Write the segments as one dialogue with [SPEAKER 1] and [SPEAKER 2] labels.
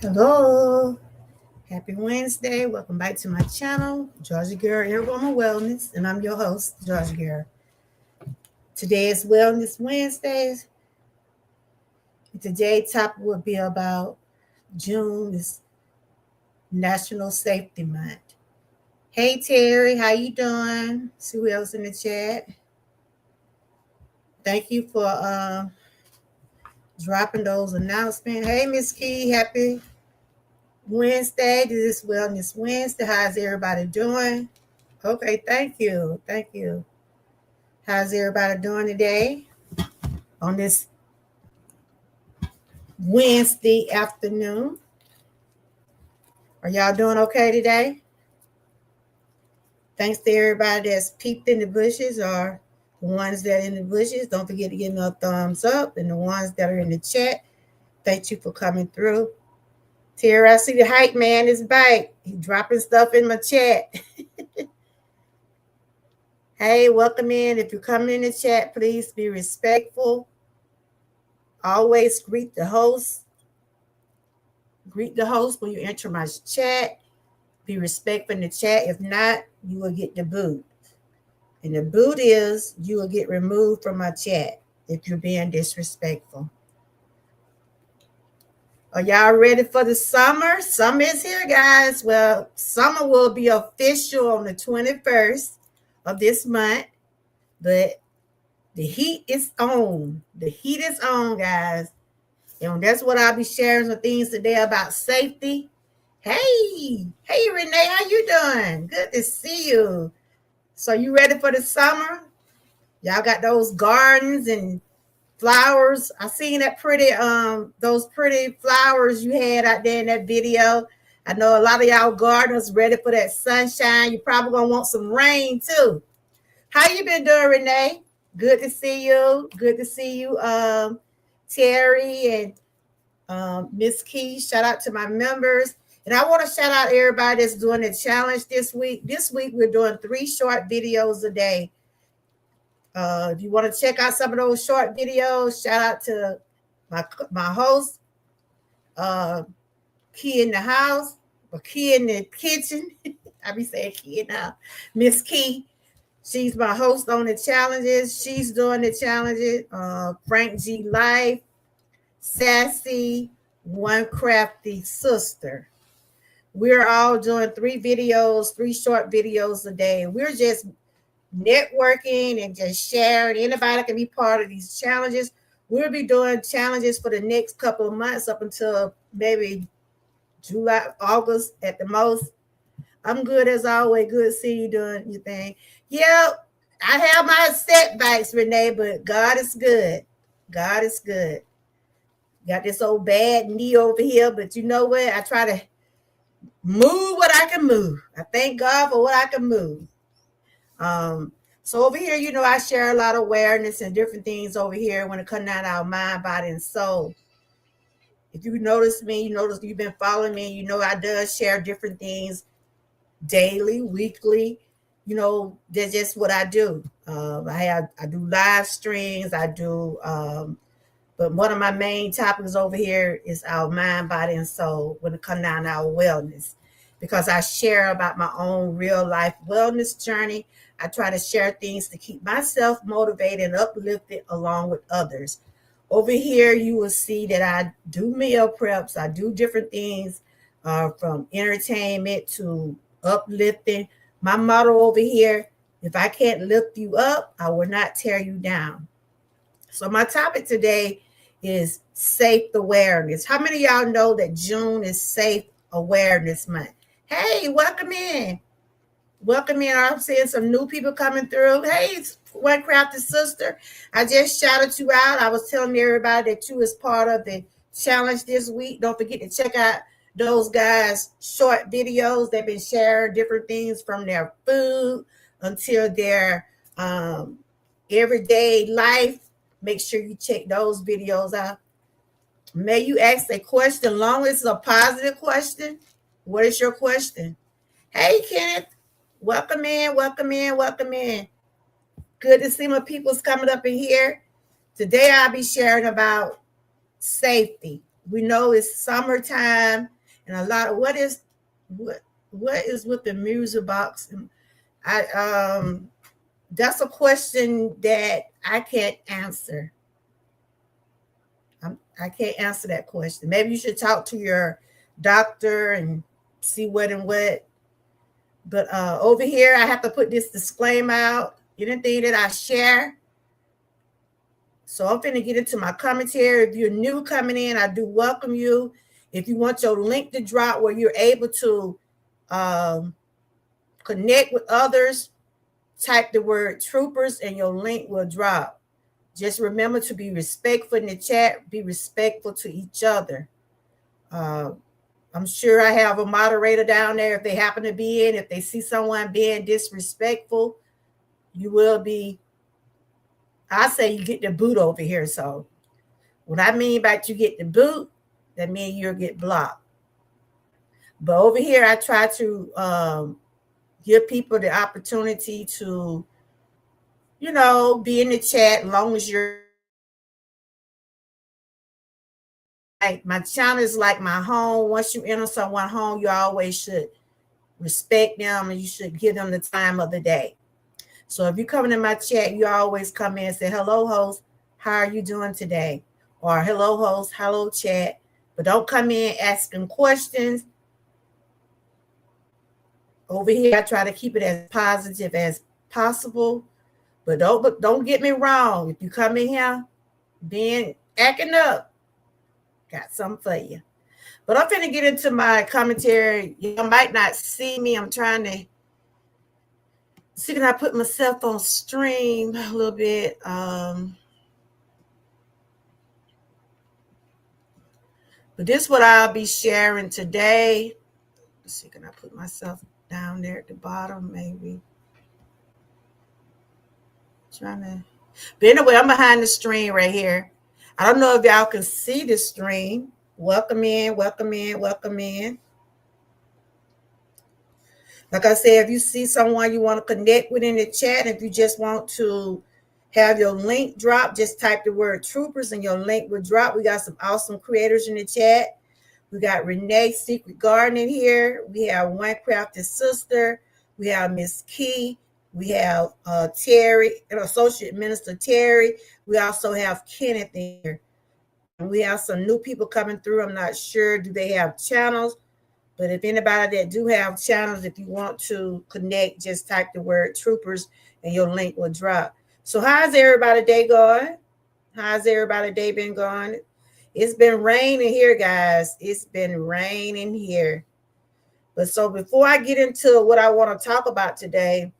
[SPEAKER 1] Hello, happy Wednesday. Welcome back to my channel, Georgia Girl, Air Woman Wellness, and I'm your host, Georgia Girl. Today is Wellness Wednesdays. Today's topic will be about June is National Safety Month. Hey Terry, how you doing? See who else in the chat. Thank you for dropping those announcements. Hey Miss Key, happy Wednesday. This is Wellness Wednesday. How's everybody doing? Okay, thank you. Thank you. How's everybody doing today on this Wednesday afternoon? Are y'all doing okay today? Thanks to everybody that's peeked in the bushes or the ones that are in the bushes. Don't forget to give me a thumbs up. And the ones that are in the chat, thank you for coming through. Terry, I see the hype man is back. He's dropping stuff in my chat. Hey, welcome in. If you're coming in the chat, please be respectful. Always greet the host. Greet the host when you enter my chat. Be respectful in the chat. If not, you will get the boot. And the boot is you will get removed from my chat if you're being disrespectful. Are y'all ready for the summer? Summer is here, guys. Well, summer will be official on the 21st of this month, but the heat is on. The heat is on, guys. And that's what I'll be sharing some things today about safety. Hey, Renee, how you doing? Good to see you. So you ready for the summer? Y'all got those gardens and flowers. I seen that those pretty flowers you had out there in that video. I know a lot of y'all gardeners ready for that sunshine. You probably gonna want some rain too. How you been doing, Renee? Good to see you. Good to see you, Terry and Miss Key. Shout out to my members. And I want to shout out everybody that's doing the challenge this week. This week, we're doing 3 short videos a day. If you want to check out some of those short videos, shout out to my host, Key in the house, or Key in the kitchen. I be saying Key now. Miss Key. She's my host on the challenges. She's doing the challenges. Frank G. Life, Sassy, One Crafty Sister. We're all doing 3 videos, 3 short videos a day. We're just networking and just sharing. Anybody can be part of these challenges. We'll be doing challenges for the next couple of months up until maybe July, August at the most. I'm good as always. Good to see you doing your thing. Yeah, I have my setbacks, Renee, but God is good. God is good. Got this old bad knee over here, but you know what? I try to move what I can move. I thank God for what I can move. So over here, I share a lot of awareness and different things over here when it comes down to our mind, body, and soul. If you notice me, you notice you've been following me, I do share different things daily, weekly. That's just what I do. I do live streams. I do, but one of my main topics over here is our mind, body, and soul when it comes down to our wellness, because I share about my own real life wellness journey. I try to share things to keep myself motivated and uplifted along with others. Over here, you will see that I do meal preps. I do different things from entertainment to uplifting. My motto over here, if I can't lift you up, I will not tear you down. So my topic today is safe awareness. How many of y'all know that June is Safe Awareness Month? Hey, welcome in. Welcome in. I'm seeing some new people coming through. Hey, One Crafted Sister. I just shouted you out. I was telling everybody that you is part of the challenge this week. Don't forget to check out those guys' short videos. They've been sharing different things from their food until their everyday life. Make sure you check those videos out. May you ask a question, long as it's a positive question. What is your question? Hey, Kenneth. Welcome in, welcome in, welcome in. Good to see my people's coming up in here. Today I'll be sharing about safety. We know it's summertime, and a lot of what is with the music box? I That's a question that I can't answer. I can't answer that question. Maybe you should talk to your doctor and see what and what. But over here, I have to put this disclaimer out. Anything that I share. So I'm finna get into my commentary. If you're new coming in, I do welcome you. If you want your link to drop where you're able to um, connect with others, type the word troopers and your link will drop. Just remember to be respectful in the chat, be respectful to each other. Uh, I'm sure I have a moderator down there. If they happen to be in, if they see someone being disrespectful, you will be, I say you get the boot over here. So what I mean by you get the boot, that means you'll get blocked. But over here, I try to give people the opportunity to, be in the chat as long as you're. Like my channel is like my home. Once you enter someone's home, you always should respect them and you should give them the time of the day. So if you come in my chat, you always come in and say, hello, host, how are you doing today? Or hello, host, hello, chat. But don't come in asking questions. Over here, I try to keep it as positive as possible. But don't get me wrong. If you come in here being acting up, got something for you. But I'm finna get into my commentary. You might not see me. I'm trying to see can I put myself on stream a little bit. But this is what I'll be sharing today. Let's see, can I put myself down there at the bottom? Maybe. But anyway, I'm behind the screen right here. I don't know if y'all can see the stream. Welcome in, welcome in, welcome in. Like I said, if you see someone you want to connect with in the chat, if you just want to have your link drop, just type the word troopers and your link will drop. We got some awesome creators in the chat. We got Renee Secret Garden in here. We have One Crafted Sister. We have Miss Key. We have Terry, Associate Minister Terry. We also have Kenneth here. And we have some new people coming through. I'm not sure, do they have channels? But if anybody that do have channels, if you want to connect, just type the word troopers and your link will drop. So how's everybody day going? How's everybody day been going? It's been raining here, guys. It's been raining here. But so before I get into what I want to talk about today,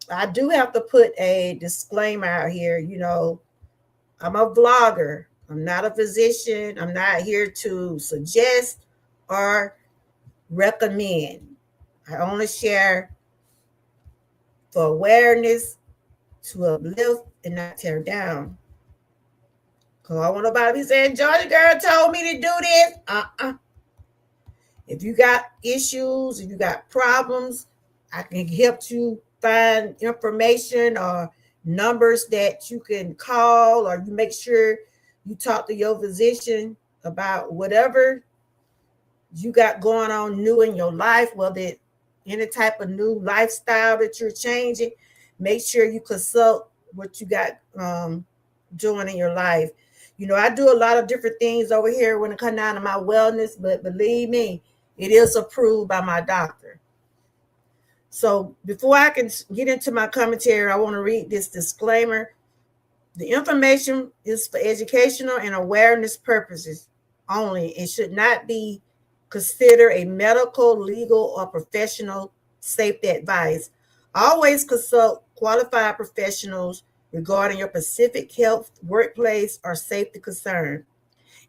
[SPEAKER 1] I do have to put a disclaimer out here. I'm a vlogger. I'm not a physician. I'm not here to suggest or recommend. I only share for awareness, to uplift and not tear down. Because I want nobody to be saying, Georgia girl told me to do this. If you got issues, if you got problems, I can help you find information or numbers that you can call, or you make sure you talk to your physician about whatever you got going on new in your life, whether any type of new lifestyle that you're changing. Make sure you consult what you got doing in your life. I do a lot of different things over here when it comes down to my wellness, but believe me, it is approved by my doctor. So before I can get into my commentary, I want to read this disclaimer. The information is for educational and awareness purposes only. It should not be considered a medical, legal, or professional safety advice. Always consult qualified professionals regarding your specific health, workplace, or safety concern.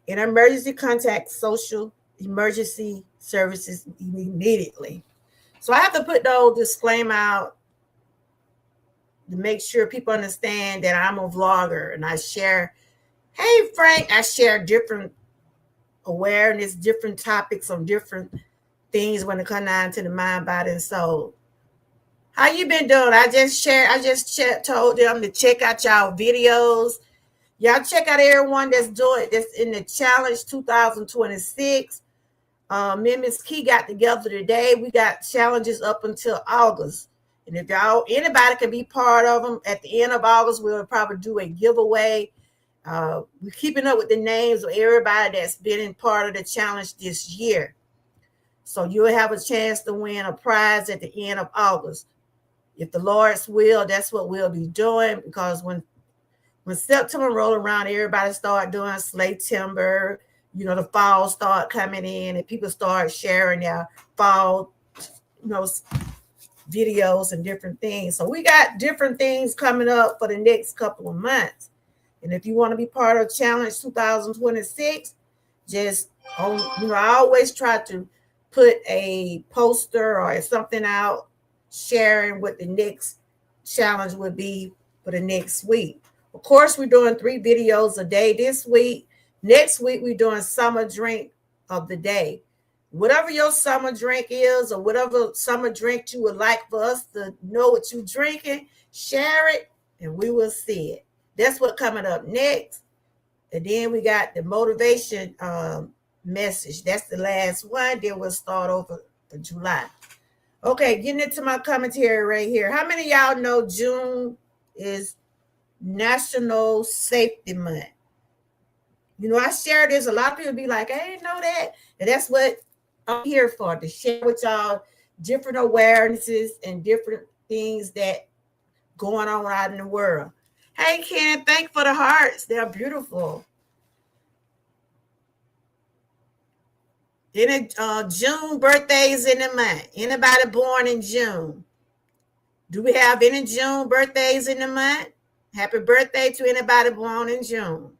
[SPEAKER 1] In emergency, contact social emergency services immediately. So I have to put those disclaimer out to make sure people understand that I'm a vlogger and I share, hey Frank, I share different awareness, different topics on different things when it comes down to the mind, body, and soul. How you been doing? I just told them to check out y'all videos. Y'all check out everyone that's in the challenge 2026. Me and Miss Key got together today. We got challenges up until August. And if y'all anybody can be part of them, at the end of August, we'll probably do a giveaway. We're keeping up with the names of everybody that's been in part of the challenge this year. So you'll have a chance to win a prize at the end of August. If the Lord's will, that's what we'll be doing, because when September roll around, everybody start doing slate timber. The fall start coming in, and people start sharing their fall, videos and different things. So we got different things coming up for the next couple of months. And if you want to be part of Challenge 2026, just I always try to put a poster or something out sharing what the next challenge would be for the next week. Of course, we're doing 3 videos a day this week. Next week, we're doing summer drink of the day. Whatever your summer drink is, or whatever summer drink you would like for us to know what you're drinking, share it, and we will see it. That's what's coming up next. And then we got the motivation message. That's the last one. Then we'll start over for July. Okay, getting into my commentary right here. How many of y'all know June is National Safety Month? I share this. A lot of people be like, I didn't know that. And that's what I'm here for, to share with y'all different awarenesses and different things that going on out in the world. Hey, Ken, thank for the hearts. They're beautiful. June birthdays in the month. Anybody born in June? Do we have any June birthdays in the month? Happy birthday to anybody born in June.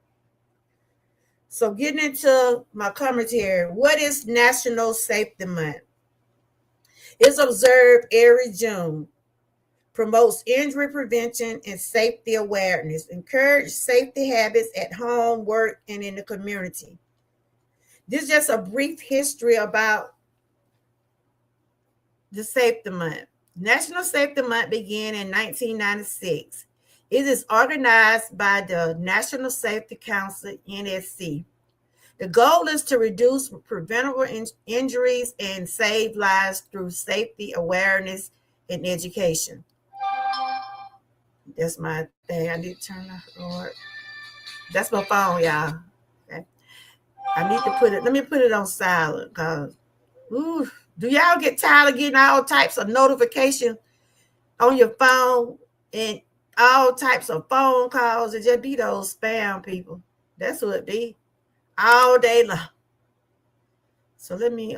[SPEAKER 1] So getting into my commentary, what is National Safety Month? It's observed every June. Promotes injury prevention and safety awareness. Encourage safety habits at home, work, and in the community. This is just a brief history about the Safety Month. National Safety Month began in 1996. It is organized by the National Safety Council, NSC. The goal is to reduce preventable injuries and save lives through safety awareness and education. That's my thing. I need to turn that on. That's my phone, y'all. Okay. I need to let me put it on silent, because do y'all get tired of getting all types of notifications on your phone and all types of phone calls? It just be those spam people. That's what it be. All day long. So let me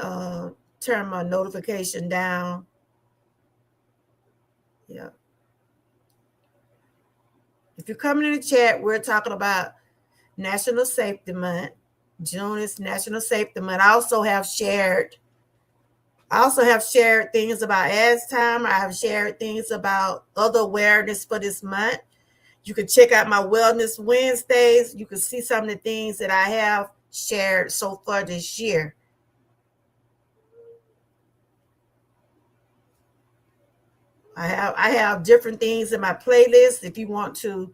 [SPEAKER 1] turn my notification down. Yeah. If you're coming in the chat, we're talking about National Safety Month. June is National Safety Month. I also have shared things about Alzheimer's. I have shared things about other awareness for this month. You can check out my Wellness Wednesdays. You can see some of the things that I have shared so far this year. I have different things in my playlist. If you want to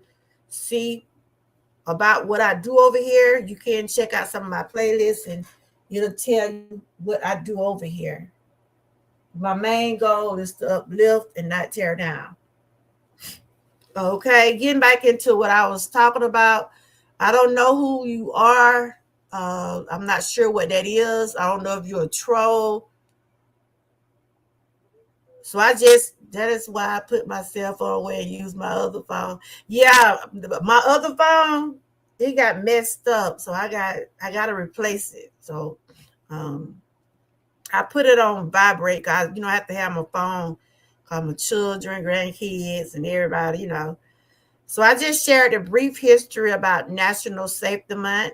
[SPEAKER 1] see about what I do over here, you can check out some of my playlists, and it'll tell you what I do over here. My main goal is to uplift and not tear down. Okay, getting back into what I was talking about. I don't know who you are. I'm not sure what that is. I don't know if you're a troll. So that is why I put my cell phone away and use my other phone. Yeah, my other phone, it got messed up. So I got to replace it. So I put it on vibrate, because I have to have my phone call my children, grandkids, and everybody, So I just shared a brief history about National Safety Month.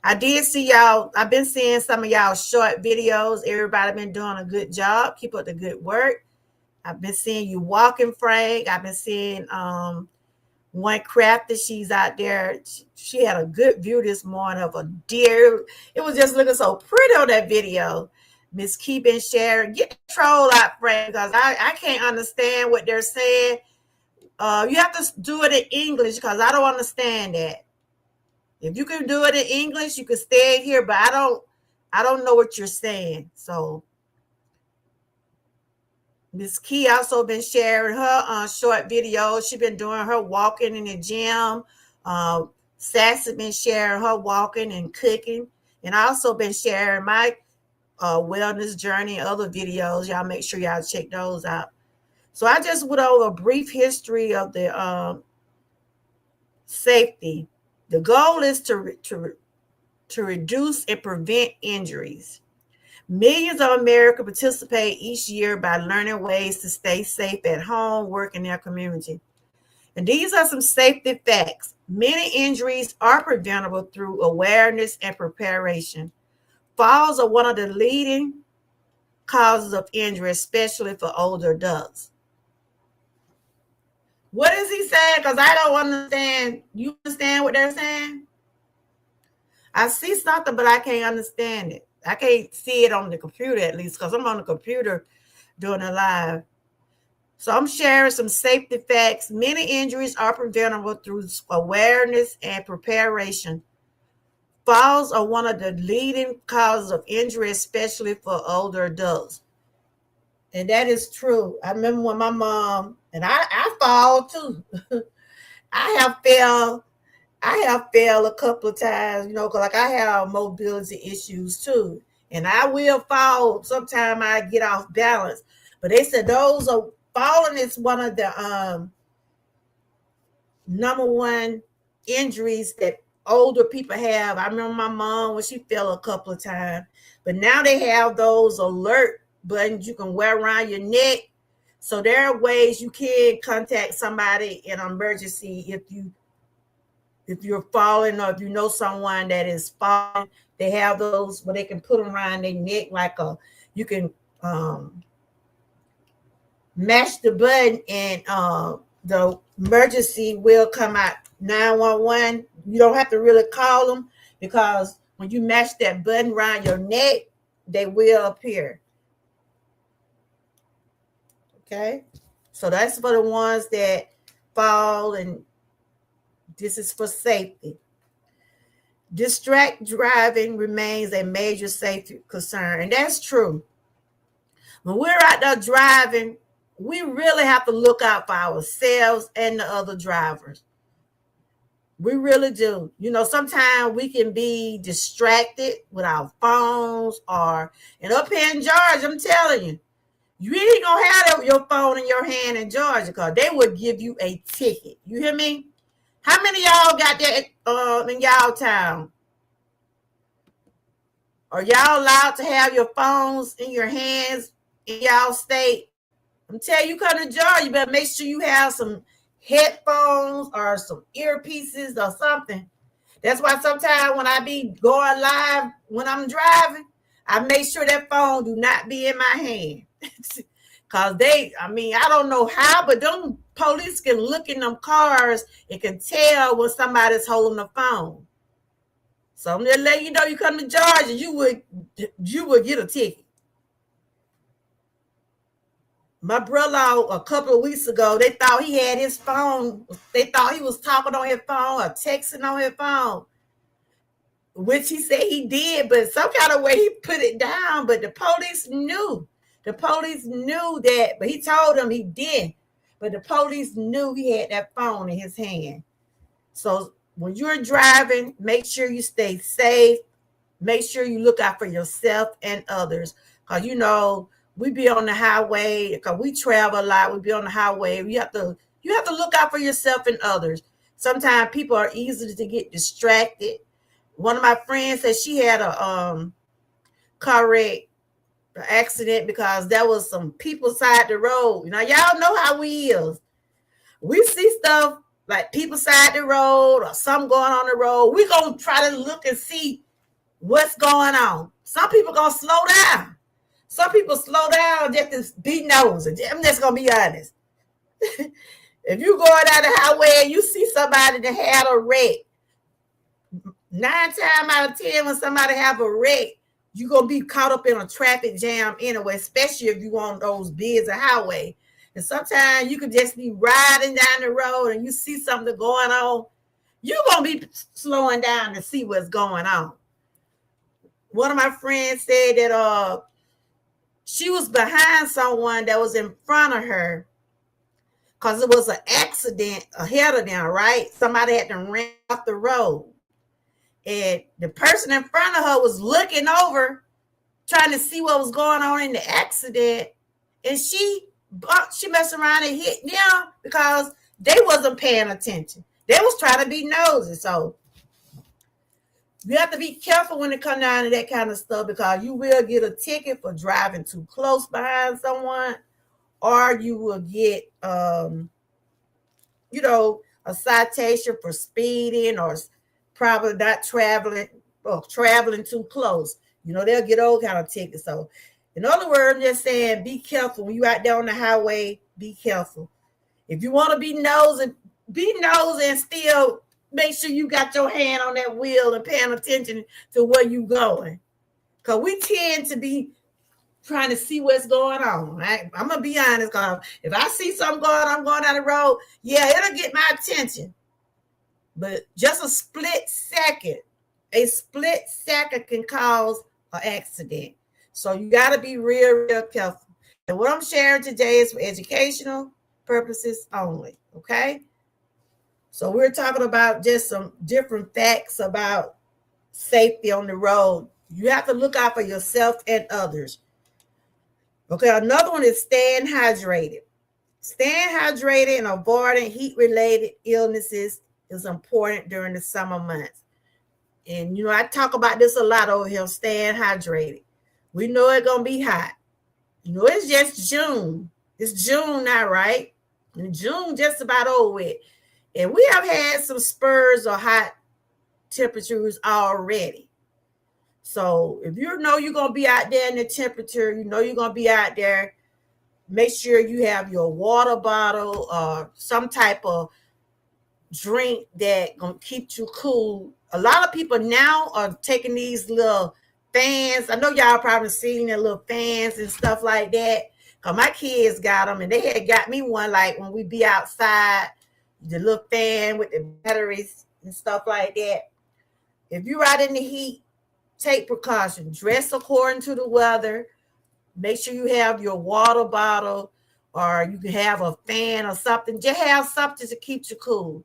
[SPEAKER 1] I did see y'all. I've been seeing some of y'all short videos. Everybody been doing a good job. Keep up the good work. I've been seeing you walking, Frank. I've been seeing one crafter. She's out there. She had a good view this morning of a deer. It was just looking so pretty on that video. Miss Keep and sharing. Get the troll out, Frank, because I can't understand what they're saying. You have to do it in English because I don't understand that. If you can do it in English, you can stay here, but I don't know what you're saying. So Miss Key also been sharing her short videos. She been doing her walking in the gym. Sassy been sharing her walking and cooking, and I also been sharing my wellness journey and other videos. Y'all make sure y'all check those out. So I just went over a brief history of the safety. The goal is to reduce and prevent injuries. Millions of Americans participate each year by learning ways to stay safe at home, work, and their community. And these are some safety facts. Many injuries are preventable through awareness and preparation. Falls are one of the leading causes of injury, especially for older adults. What is he saying? Because I don't understand. You understand what they're saying? I see something, but I can't understand it. I can't see it on the computer, at least, because I'm on the computer doing it live. So I'm sharing some safety facts. Many injuries are preventable through awareness and preparation. Falls are one of the leading causes of injury, especially for older adults. And that is true. I remember when my mom, and I fall too. I have failed a couple of times, because like I have mobility issues too. And I will fall. Sometimes I get off balance. But they said falling is one of the number one injuries that older people have. I remember my mom when she fell a couple of times. But now they have those alert buttons you can wear around your neck. So there are ways you can contact somebody in an emergency if you're falling, or if you know someone that is falling. They have those where they can put them around their neck you can mash the button and the emergency will come out. 911. You don't have to really call them, because when you mash that button around your neck, they will appear. Okay, so that's for the ones that fall, and this is for safety. Distract driving remains a major safety concern, and that's true. When we're out there driving, we really have to look out for ourselves and the other drivers. We really do. Sometimes we can be distracted with our phones and up here in Georgia, I'm telling you, you ain't gonna have your phone in your hand in Georgia, because they would give you a ticket. You hear me? How many of y'all got that in y'all town? Are y'all allowed to have your phones in your hands in y'all state? I'm telling you, come to Georgia, you better make sure you have some headphones or some earpieces or something. That's why sometimes when I be going live when I'm driving, I make sure that phone do not be in my hand. Because I don't know how, but them police can look in them cars and can tell when somebody's holding the phone. So I'm just letting you know, you come to Georgia, you would get a ticket. My brother, a couple of weeks ago, they thought he had his phone. They thought he was talking on his phone or texting on his phone, which he said he did, but some kind of way he put it down. But the police knew. The police knew that, but he told them he did. But the police knew he had that phone in his hand. So when you're driving, make sure you stay safe. Make sure you look out for yourself and others. Because, we be on the highway, because we travel a lot. We be on the highway. You have to look out for yourself and others. Sometimes people are easy to get distracted. One of my friends said she had a car wreck, accident, because there was some people side the road. Y'all know how we is. We see stuff like people side the road or something going on the road. We gonna try to look and see what's going on. Some people gonna slow down. Some people slow down just to be nosy. I'm just gonna be honest. If you going down the highway and you see somebody that had a wreck, 9 times out of 10 when somebody have a wreck, you're going to be caught up in a traffic jam anyway, especially if you on those busy highway. And sometimes you could just be riding down the road and you see something going on. You're going to be slowing down to see what's going on. One of my friends said that she was behind someone that was in front of her because it was an accident ahead of them, right? Somebody had to run off the road. And the person in front of her was looking over, trying to see what was going on in the accident. And she messed around and hit them because they wasn't paying attention. They was trying to be nosy. So you have to be careful when it comes down to that kind of stuff, because you will get a ticket for driving too close behind someone, or you will get, a citation for speeding, or probably not traveling or traveling too close. They'll get all kind of tickets. So, in other words, I'm just saying, be careful when you out there on the highway. Be careful. If you want to be nosy and still make sure you got your hand on that wheel and paying attention to where you going. Because we tend to be trying to see what's going on. Right? I'm going to be honest, because if I see something going down the road, yeah, it'll get my attention. But just a split second can cause an accident. So you got to be real, real careful. And what I'm sharing today is for educational purposes only, okay? So we're talking about just some different facts about safety on the road. You have to look out for yourself and others. Okay, another one is staying hydrated. Staying hydrated and avoiding heat-related illnesses is important during the summer months. And, I talk about this a lot over here, staying hydrated. We know it's going to be hot. It's just June. It's June now, right? And June just about over with. And we have had some spurs of hot temperatures already. So if you know you're going to be out there in the temperature, you're going to be out there, make sure you have your water bottle or some type of drink that going to keep you cool. A lot of people now are taking these little fans. I know y'all probably seen the little fans and stuff like that. Because my kids got them, and they had got me one, like when we be outside, the little fan with the batteries and stuff like that. If you're out in the heat, take precaution. Dress according to the weather. Make sure you have your water bottle, or you can have a fan or something. Just have something to keep you cool.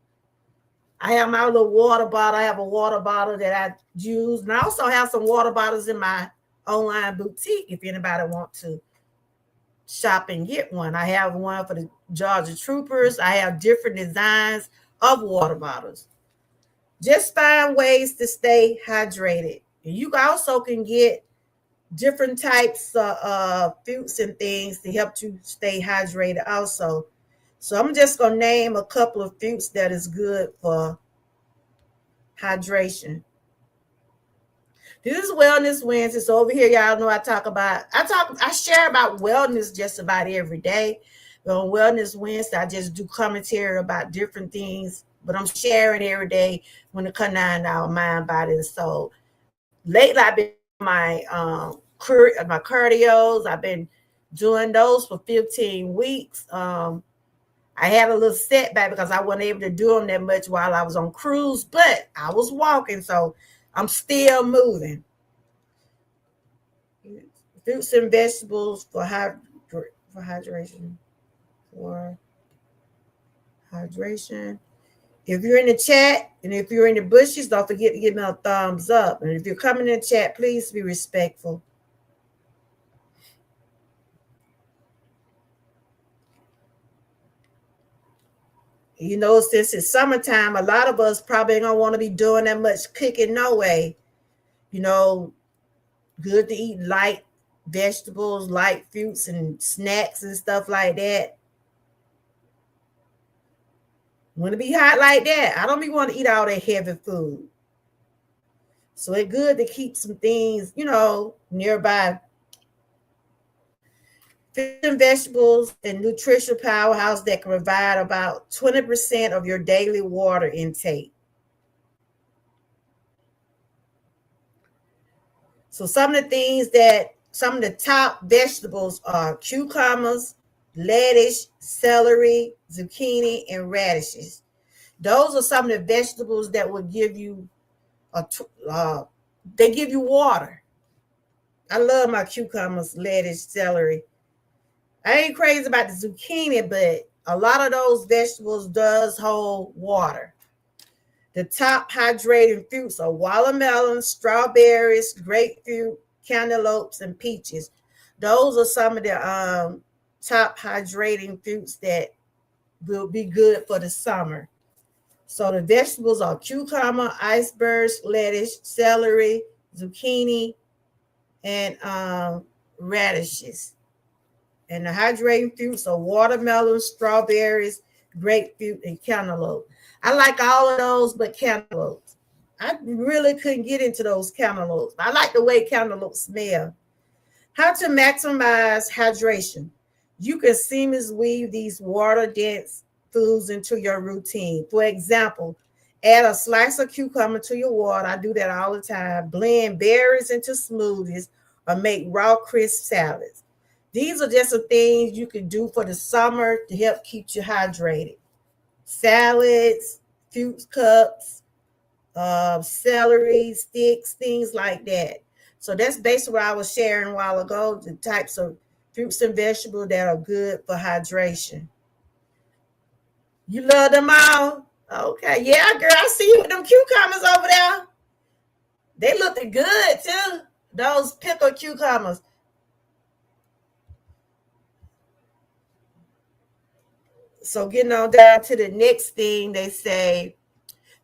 [SPEAKER 1] I have my little water bottle. I have a water bottle that I use. And I also have some water bottles in my online boutique if anybody wants to shop and get one. I have one for the Georgia Troopers. I have different designs of water bottles. Just find ways to stay hydrated. And you also can get different types of fruits and things to help you stay hydrated also. So I'm just going to name a couple of fruits that is good for hydration. This is Wellness Wednesday. So over here, y'all know I share about wellness just about every day. But on Wellness Wednesday, I just do commentary about different things, but I'm sharing every day when it comes down to our mind, body, and soul. Lately, I've been my cardios. I've been doing those for 15 weeks. I had a little setback because I wasn't able to do them that much while I was on cruise, but I was walking, so I'm still moving. Fruits and vegetables for hydration. For hydration. If you're in the chat and if you're in the bushes, don't forget to give me a thumbs up. And if you're coming in the chat, please be respectful. Since it's summertime, a lot of us probably don't want to be doing that much cooking no way. Good to eat light vegetables, light fruits and snacks and stuff like that. When it be hot like that, I don't be want to eat all that heavy food. So it's good to keep some things, nearby. Fruits and vegetables and nutritional powerhouse that can provide about 20% of your daily water intake. So some of the top vegetables are cucumbers, lettuce, celery, zucchini, and radishes. Those are some of the vegetables that will give you they give you water. I love my cucumbers, lettuce, celery. I ain't crazy about the zucchini, but a lot of those vegetables does hold water. The top hydrating fruits are watermelons, strawberries, grapefruit, cantaloupes, and peaches. Those are some of the top hydrating fruits that will be good for the summer. So the vegetables are cucumber, icebergs, lettuce, celery, zucchini, and radishes. And the hydrating fruits are watermelon, strawberries, grapefruit, and cantaloupe. I like all of those but cantaloupes. I really couldn't get into those cantaloupes. I like the way cantaloupes smell. How to maximize hydration. You can seamlessly weave these water dense foods into your routine. For example, add a slice of cucumber to your water. I do that all the time. Blend berries into smoothies or make raw crisp salads. These are just the things you can do for the summer to help keep you hydrated. Salads, fruit cups, celery sticks, things like that. So that's basically what I was sharing a while ago, the types of fruits and vegetables that are good for hydration. You love them all? Okay. Yeah, girl, I see you with them cucumbers over there. They looking good too. Those pickled cucumbers. So getting on down to the next thing, they say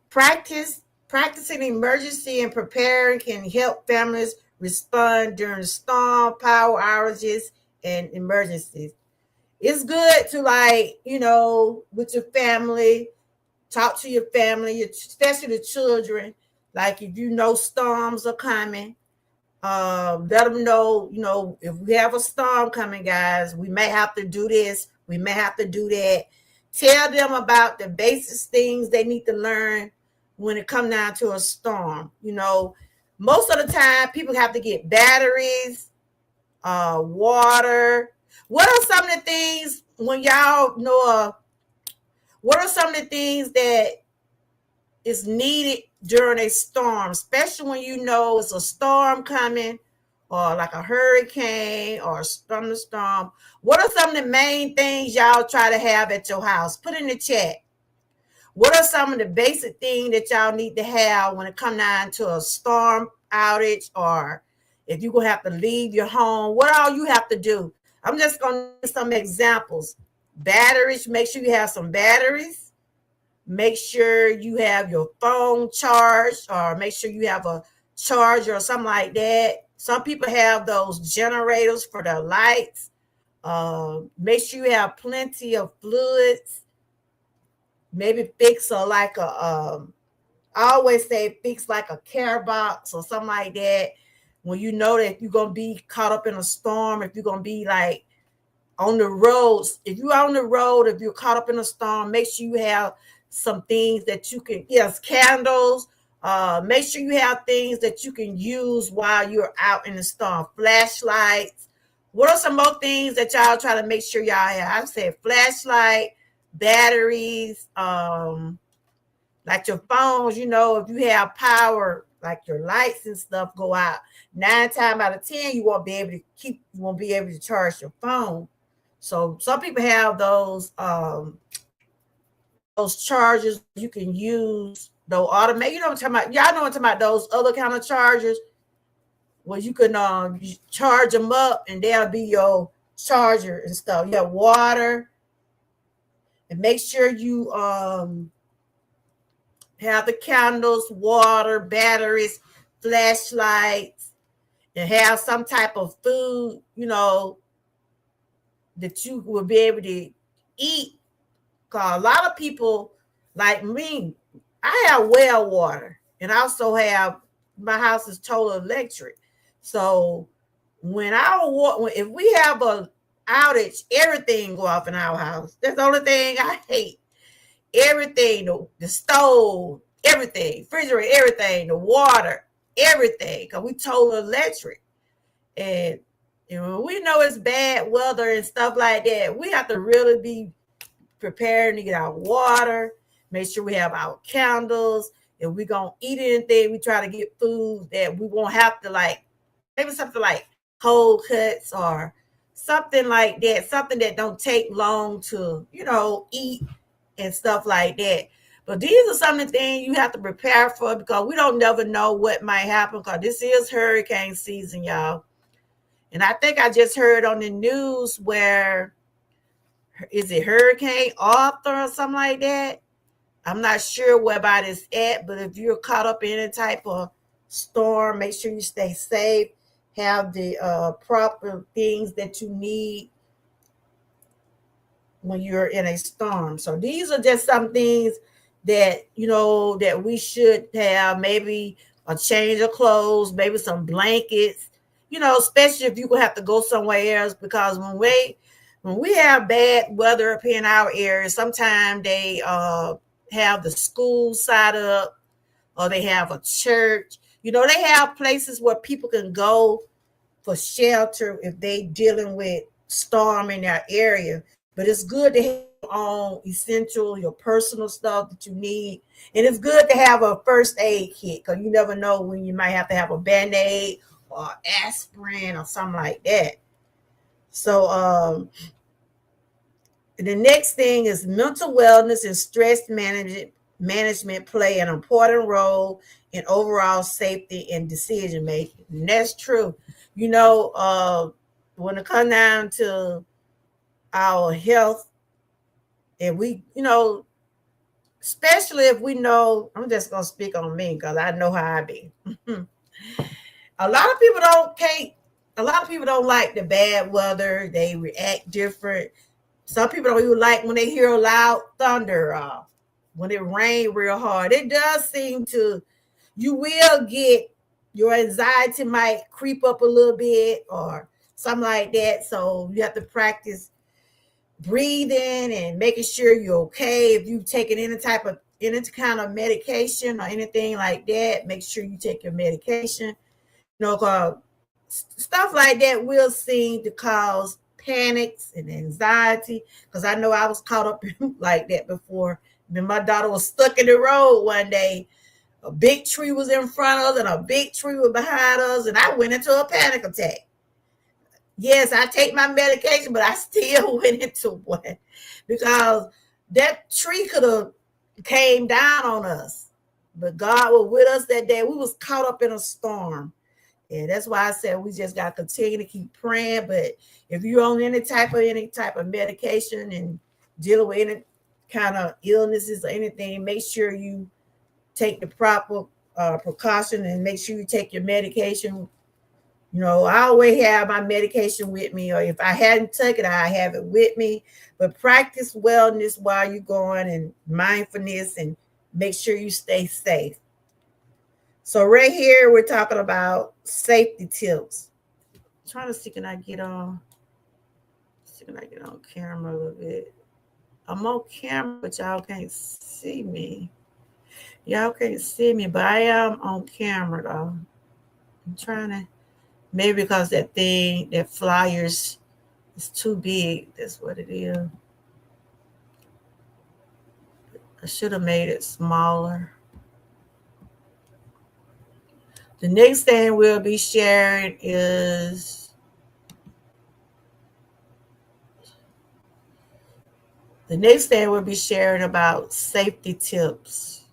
[SPEAKER 1] practicing emergency and preparing can help families respond during storm, power outages, and emergencies. It's good to, like, with your family, talk to your family, especially the children. Like, if you know storms are coming, let them know, if we have a storm coming, guys, we may have to do this, we may have to do that. Tell them about the basic things they need to learn when it comes down to a storm. Most of the time people have to get batteries, water. What are some of the things when y'all know? What are some of the things that is needed during a storm, especially when you know it's a storm coming, or like a hurricane or a thunderstorm? What are some of the main things y'all try to have at your house? Put in the chat. What are some of the basic things that y'all need to have when it comes down to a storm outage, or if you're going to have to leave your home? What all you have to do? I'm just going to give some examples. Batteries, make sure you have some batteries. Make sure you have your phone charged, or make sure you have a charger or something like that. Some people have those generators for their lights. Make sure you have plenty of fluids. Maybe fix I always say fix like a care box or something like that. When you know that you're going to be caught up in a storm, if you're going to be like on the roads, if you're on the road, if you're caught up in a storm, make sure you have some things that you can, yes, candles. Make sure you have things that you can use while you're out in the storm. Flashlights. What are some more things that y'all try to make sure y'all have? I said flashlight, batteries, like your phones, if you have power, like your lights and stuff go out, 9 times out of 10, you won't be able to charge your phone. So some people have those chargers you can use, though automate. You know what I'm talking about? Y'all know what I'm talking about, those other kind of chargers where you can charge them up and they'll be your charger and stuff. You have water, and make sure you have the candles, water, batteries, flashlights, and have some type of food, that you will be able to eat. Because a lot of people like me, I have well water, and I also have, my house is total electric. So if we have a outage, everything go off in our house. That's the only thing I hate. Everything, the stove, everything, refrigerator, everything, the water, everything, because we total electric. And And when we know it's bad weather and stuff like that, we have to really be preparing to get our water, make sure we have our candles. If we're going to eat anything, we try to get food that we won't have to, like, maybe something like cold cuts or something like that, something that don't take long to, eat and stuff like that. But these are some of the things you have to prepare for because we don't never know what might happen because this is hurricane season, y'all. And I think I just heard on the news where, is it Hurricane Arthur or something like that? I'm not sure where about it's at, but if you're caught up in any type of storm, make sure you stay safe, have the proper things that you need when you're in a storm. So these are just some things that that we should have. Maybe a change of clothes, maybe some blankets. Especially if you will have to go somewhere else because when we have bad weather up here in our area, sometimes they have the school side up or they have a church. They have places where people can go for shelter if they dealing with storm in their area. But it's good to have your own essential, your personal stuff that you need. And it's good to have a first aid kit because you never know when you might have to have a Band-Aid or aspirin or something like that. So the next thing is mental wellness and stress management play an important role in overall safety and decision making. And that's true. When it comes down to our health, and especially if we know, I'm just gonna speak on me because I know how I be. A lot of people don't like the bad weather. They react different. Some people don't even like when they hear a loud thunder, when it rains real hard. It does seem to, you will get, your anxiety might creep up a little bit or something like that. So you have to practice breathing and making sure you're okay. If you've taken any kind of medication or anything like that, make sure you take your medication. Cause stuff like that will seem to cause panics and anxiety. Because I know I was caught up like that before. When my daughter was stuck in the road one day, a big tree was in front of us and a big tree was behind us, and I went into a panic attack. Yes, I take my medication, but I still went into one because that tree could have came down on us. But God was with us that day. We was caught up in a storm. And that's why I said we just got to continue to keep praying. But if you're on any type of medication and dealing with any kind of illnesses or anything, make sure you take the proper precaution and make sure you take your medication. I always have my medication with me, or if I hadn't took it, I have it with me. But practice wellness while you're going and mindfulness and make sure you stay safe. So right here, we're talking about safety tips. I'm trying to see, can I get on camera a little bit? I'm on camera, but y'all can't see me. Y'all can't see me, but I am on camera though. I'm trying to, maybe because that flyers is too big. That's what it is. I should have made it smaller. The next thing we'll be sharing is about safety tips.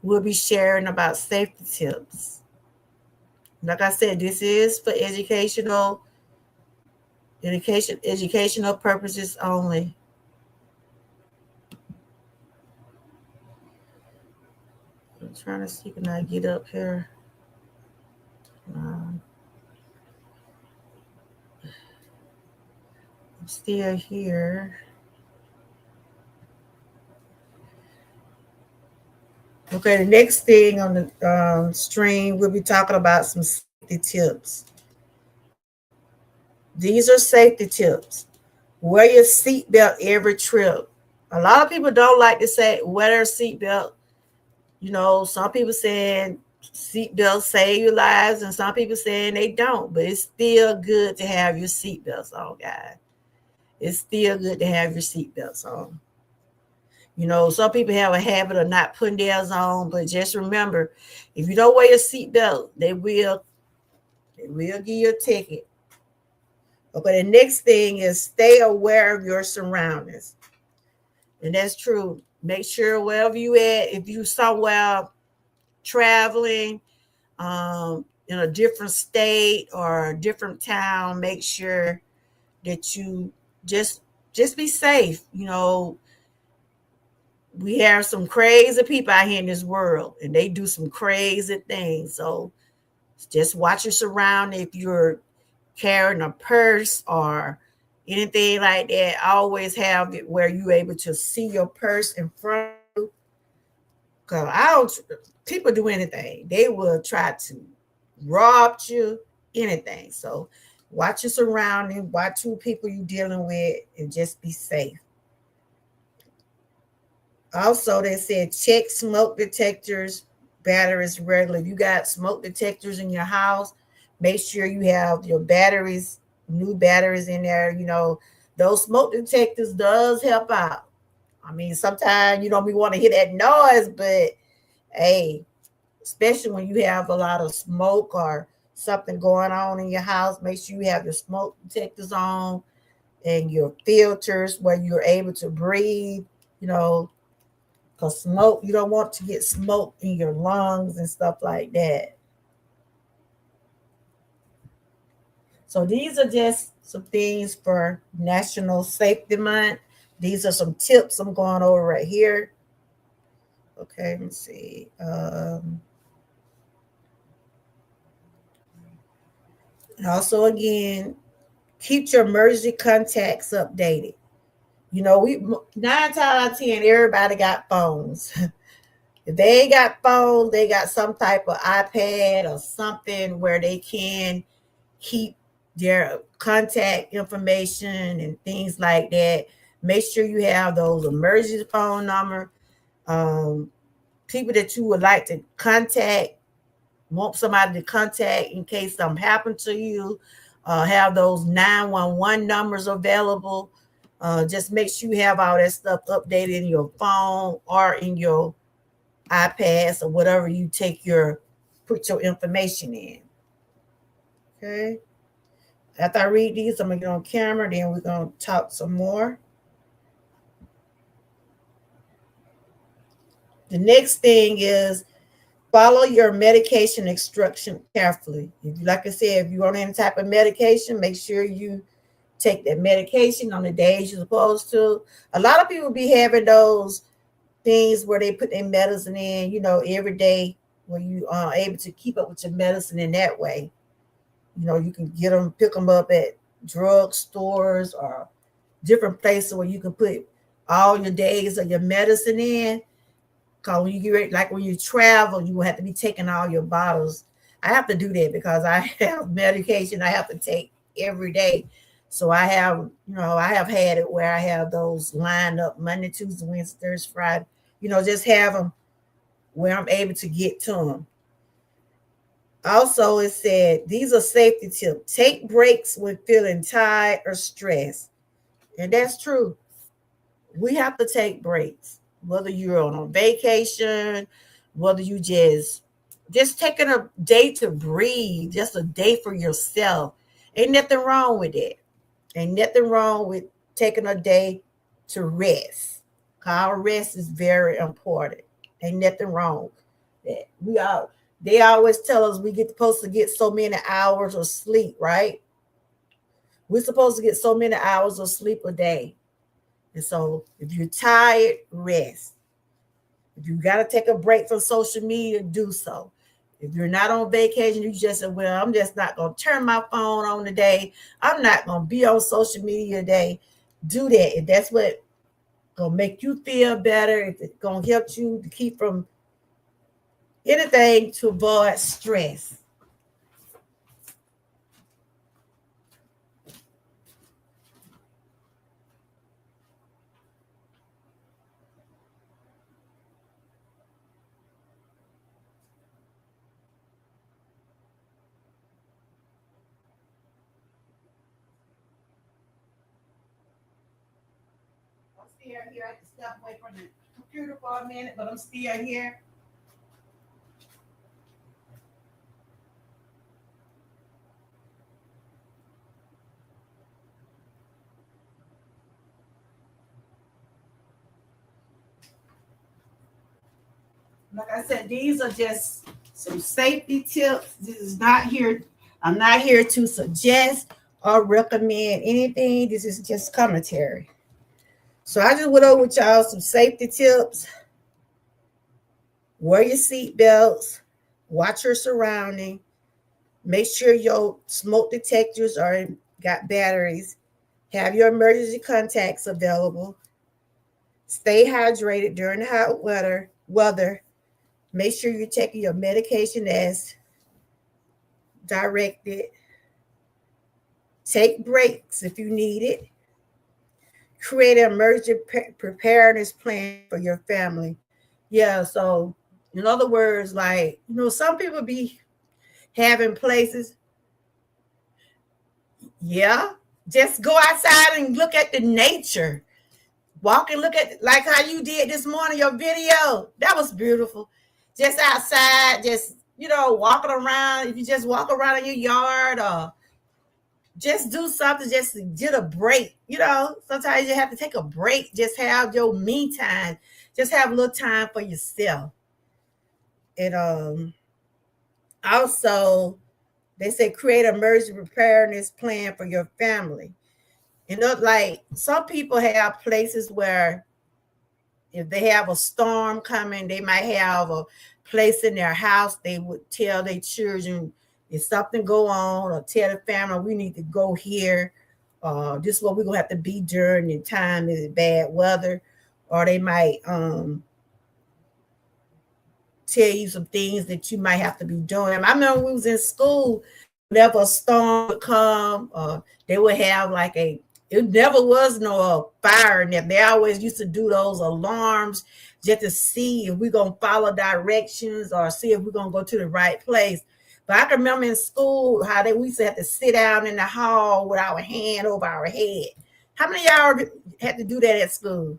[SPEAKER 1] We'll be sharing about safety tips. Like I said, this is for educational purposes only. I'm trying to see, can I get up here? I'm still here. Okay, the next thing on the stream, we'll be talking about some safety tips. These are safety tips. Wear your seatbelt every trip. A lot of people don't like to say wear their seatbelt. Some people saying seatbelts save your lives, and some people saying they don't, but it's still good to have your seatbelts on, guys. It's still good to have your seatbelts on. Some people have a habit of not putting theirs on, but just remember, if you don't wear your seatbelt, they will give you a ticket. Okay, the next thing is stay aware of your surroundings. And that's true. Make sure wherever you at, if you somewhere traveling, in a different state or a different town, make sure that you just just be safe. We have some crazy people out here in this world, and they do some crazy things. So just watch your surroundings. If you're carrying a purse or anything like that, always have it where you're able to see your purse in front of you. Because I don't, people do anything. They will try to rob you, anything. So watch your surroundings, watch who people you're dealing with, and just be safe. Also, they said check smoke detectors, batteries regularly. If you got smoke detectors in your house, make sure you have your batteries, new batteries in there. Those smoke detectors does help out. I mean, sometimes you don't be want to hear that noise, but hey, especially when you have a lot of smoke or something going on in your house, make sure you have your smoke detectors on and your filters where you're able to breathe. You know, because smoke, you don't want to get smoke in your lungs and stuff like that. So these are just some things for National Safety Month. These are some tips I'm going over right here. Okay, let me see. And also, again, keep your emergency contacts updated. We 9 times out of 10, everybody got phones. If they ain't got phones, they got some type of iPad or something where they can keep their contact information and things like that. Make sure you have those emergency phone number. Um, People that you would like to contact, want somebody to contact in case something happened to you. Have those 911 numbers available. Just make sure you have all that stuff updated in your phone or in your iPads or whatever you put your information in. Okay. After I read these, I'm gonna get on camera, then we're gonna talk some more. The next thing is follow your medication instruction carefully. Like I said, if you're on any type of medication, make sure you take that medication on the days you're supposed to. A lot of people be having those things where they put their medicine in, every day, where you are able to keep up with your medicine in that way. You can pick them up at drug stores or different places where you can put all your days of your medicine in. Cause when you get ready, like when you travel, you will have to be taking all your bottles. I have to do that because I have medication I have to take every day. So I have had it where I have those lined up Monday, Tuesday, Wednesday, Thursday, Friday. Just have them where I'm able to get to them. Also, it said these are safety tips. Take breaks when feeling tired or stressed. And that's true. We have to take breaks, whether you're on a vacation, whether you just taking a day to breathe, just a day for yourself. Ain't nothing wrong with it. Ain't nothing wrong with taking a day to rest. Our rest is very important. Ain't nothing wrong. That they always tell us we get supposed to get so many hours of sleep, right? We're supposed to get so many hours of sleep a day. And so if you're tired, rest. If you got to take a break from social media, do so. If you're not on vacation, you just say, well, I'm just not going to turn my phone on today. I'm not going to be on social media today. Do that. If that's what going to make you feel better, if it's going to help you to keep from anything to avoid stress. here. I can step away from the computer for a minute, but I'm still here. Like I said, these are just some safety tips. This is not here. I'm not here to suggest or recommend anything. This is just commentary. So I just went over with y'all some safety tips. Wear your seat belts. Watch your surrounding. Make sure your smoke detectors are got batteries. Have your emergency contacts available. Stay hydrated during the hot weather. Make sure you're taking your medication as directed. Take breaks if you need it. Create an emergency preparedness plan for your family. Yeah, so in other words, like, some people be having places. Yeah, just go outside and look at the nature. Walk and look at, like how you did this morning, your video. That was beautiful. Just outside, just, walking around. If you just walk around in your yard or just do something, just to get a break. Sometimes you have to take a break. Just have your me time. Just have a little time for yourself. And also, they say create an emergency preparedness plan for your family. Like some people have places where if they have a storm coming, they might have a place in their house. They would tell their children if something go on, or tell the family we need to go here. This is what we're gonna have to be during the time is bad weather. Or they might tell you some things that you might have to be doing. I remember we was in school, whenever a storm would come, they would have like it never was no fire in there. They always used to do those alarms just to see if we're going to follow directions or see if we're going to go to the right place. But I can remember in school how we used to have to sit down in the hall with our hand over our head. How many of y'all had to do that at school?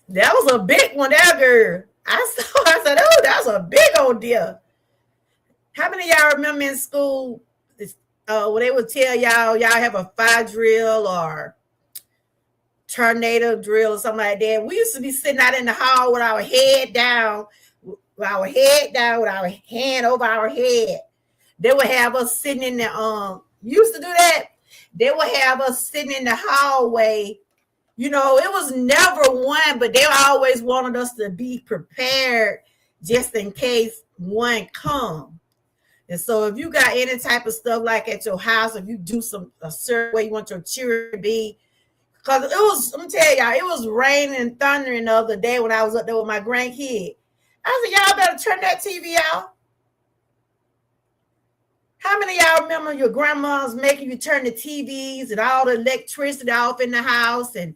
[SPEAKER 1] That was a big one, that girl. I said, oh, that was a big old deal. How many of y'all remember in school when they would tell y'all have a fire drill or tornado drill or something like that? We used to be sitting out in the hall with our head down, with our hand over our head. They would have us sitting in the used to do that. They would have us sitting in the hallway. It was never one, but they always wanted us to be prepared just in case one come. And so if you got any type of stuff like at your house, if you do a certain way you want your children to be, because let me tell y'all, it was raining and thundering the other day when I was up there with my grandkid. I said, y'all better turn that TV out. How many of y'all remember your grandmas making you turn the TVs and all the electricity off in the house? And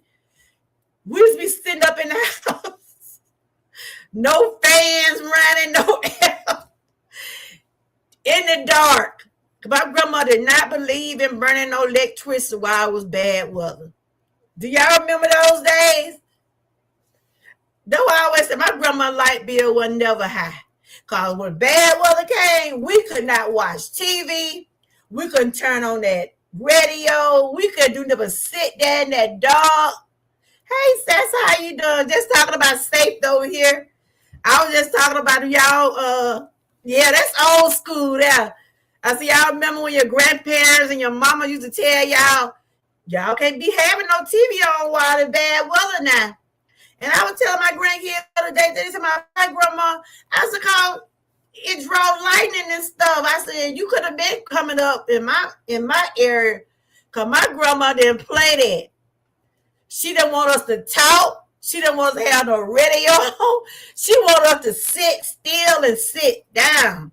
[SPEAKER 1] we used to be sitting up in the house, no fans running, no air, in the dark. My grandma did not believe in burning no electricity while it was bad weather. Do y'all remember those days? Though I always said my grandma's light bill was never high. Because when bad weather came, we could not watch TV. We couldn't turn on that radio. We couldn't do nothing but sit there in that dark. Hey, Sess, how you doing? Just talking about safety over here. I was just talking about y'all. Yeah, that's old school there. I see y'all remember when your grandparents and your mama used to tell y'all can't be having no TV on while it's bad weather now. And I was telling my grandkids the other day, they said my grandma, I said, call it draw lightning and stuff. I said, you could have been coming up in my area, because my grandma didn't play that. She didn't want us to talk. She didn't want us to have no radio. She wanted us to sit still and sit down.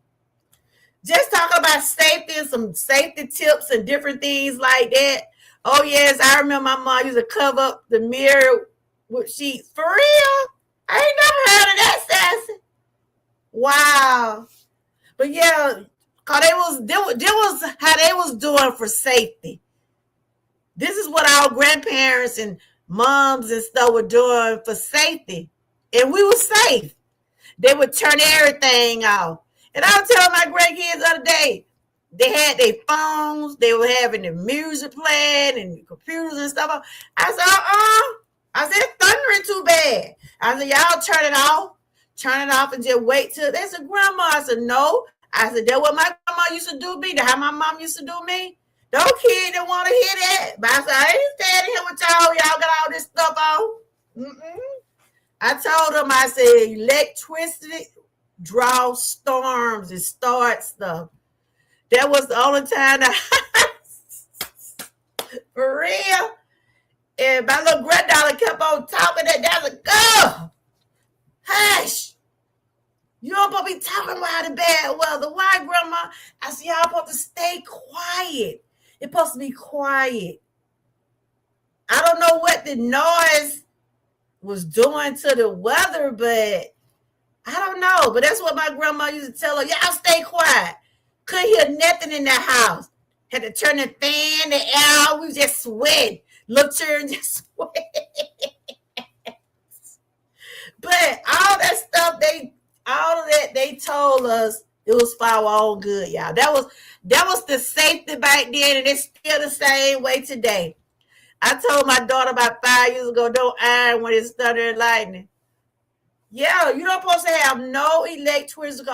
[SPEAKER 1] Just talking about safety and some safety tips and different things like that. Oh, yes, I remember my mom used to cover up the mirror with sheets. For real? I ain't never heard of that, Sassy. Wow. But yeah, cause they was how they was doing for safety. This is what our grandparents and moms and stuff were doing for safety. And we were safe. They would turn everything off. And I was telling my grandkids the other day, they had their phones, they were having the music playing and computers and stuff. I said, I said, it's thundering too bad. I said, y'all turn it off and just wait till. They said, Grandma. I said, no. I said, that's what my grandma used to do me. That's how my mom used to do me. Those kids didn't want to hear that. But I said, I ain't standing here with y'all. Y'all got all this stuff on. I told them, I said, electricity draws storms and starts stuff. That was the only time that for real. And my little granddaughter kept on talking that. Was like, go. Hush. You don't supposed to be talking about the bad weather. Why, Grandma? I said, y'all supposed to stay quiet. It's supposed to be quiet. I don't know what the noise was doing to the weather, but I don't know. But that's what my grandma used to tell her. Y'all stay quiet. Couldn't hear nothing in the house. Had to turn the fan, the air. We just sweat. Little children just sweat. But all that stuff, all of that they told us it was for our own good, y'all. That was the safety back then, and it's still the same way today. I told my daughter about 5 years ago, don't iron when it's thunder and lightning. Yeah, you're not supposed to have no electricity.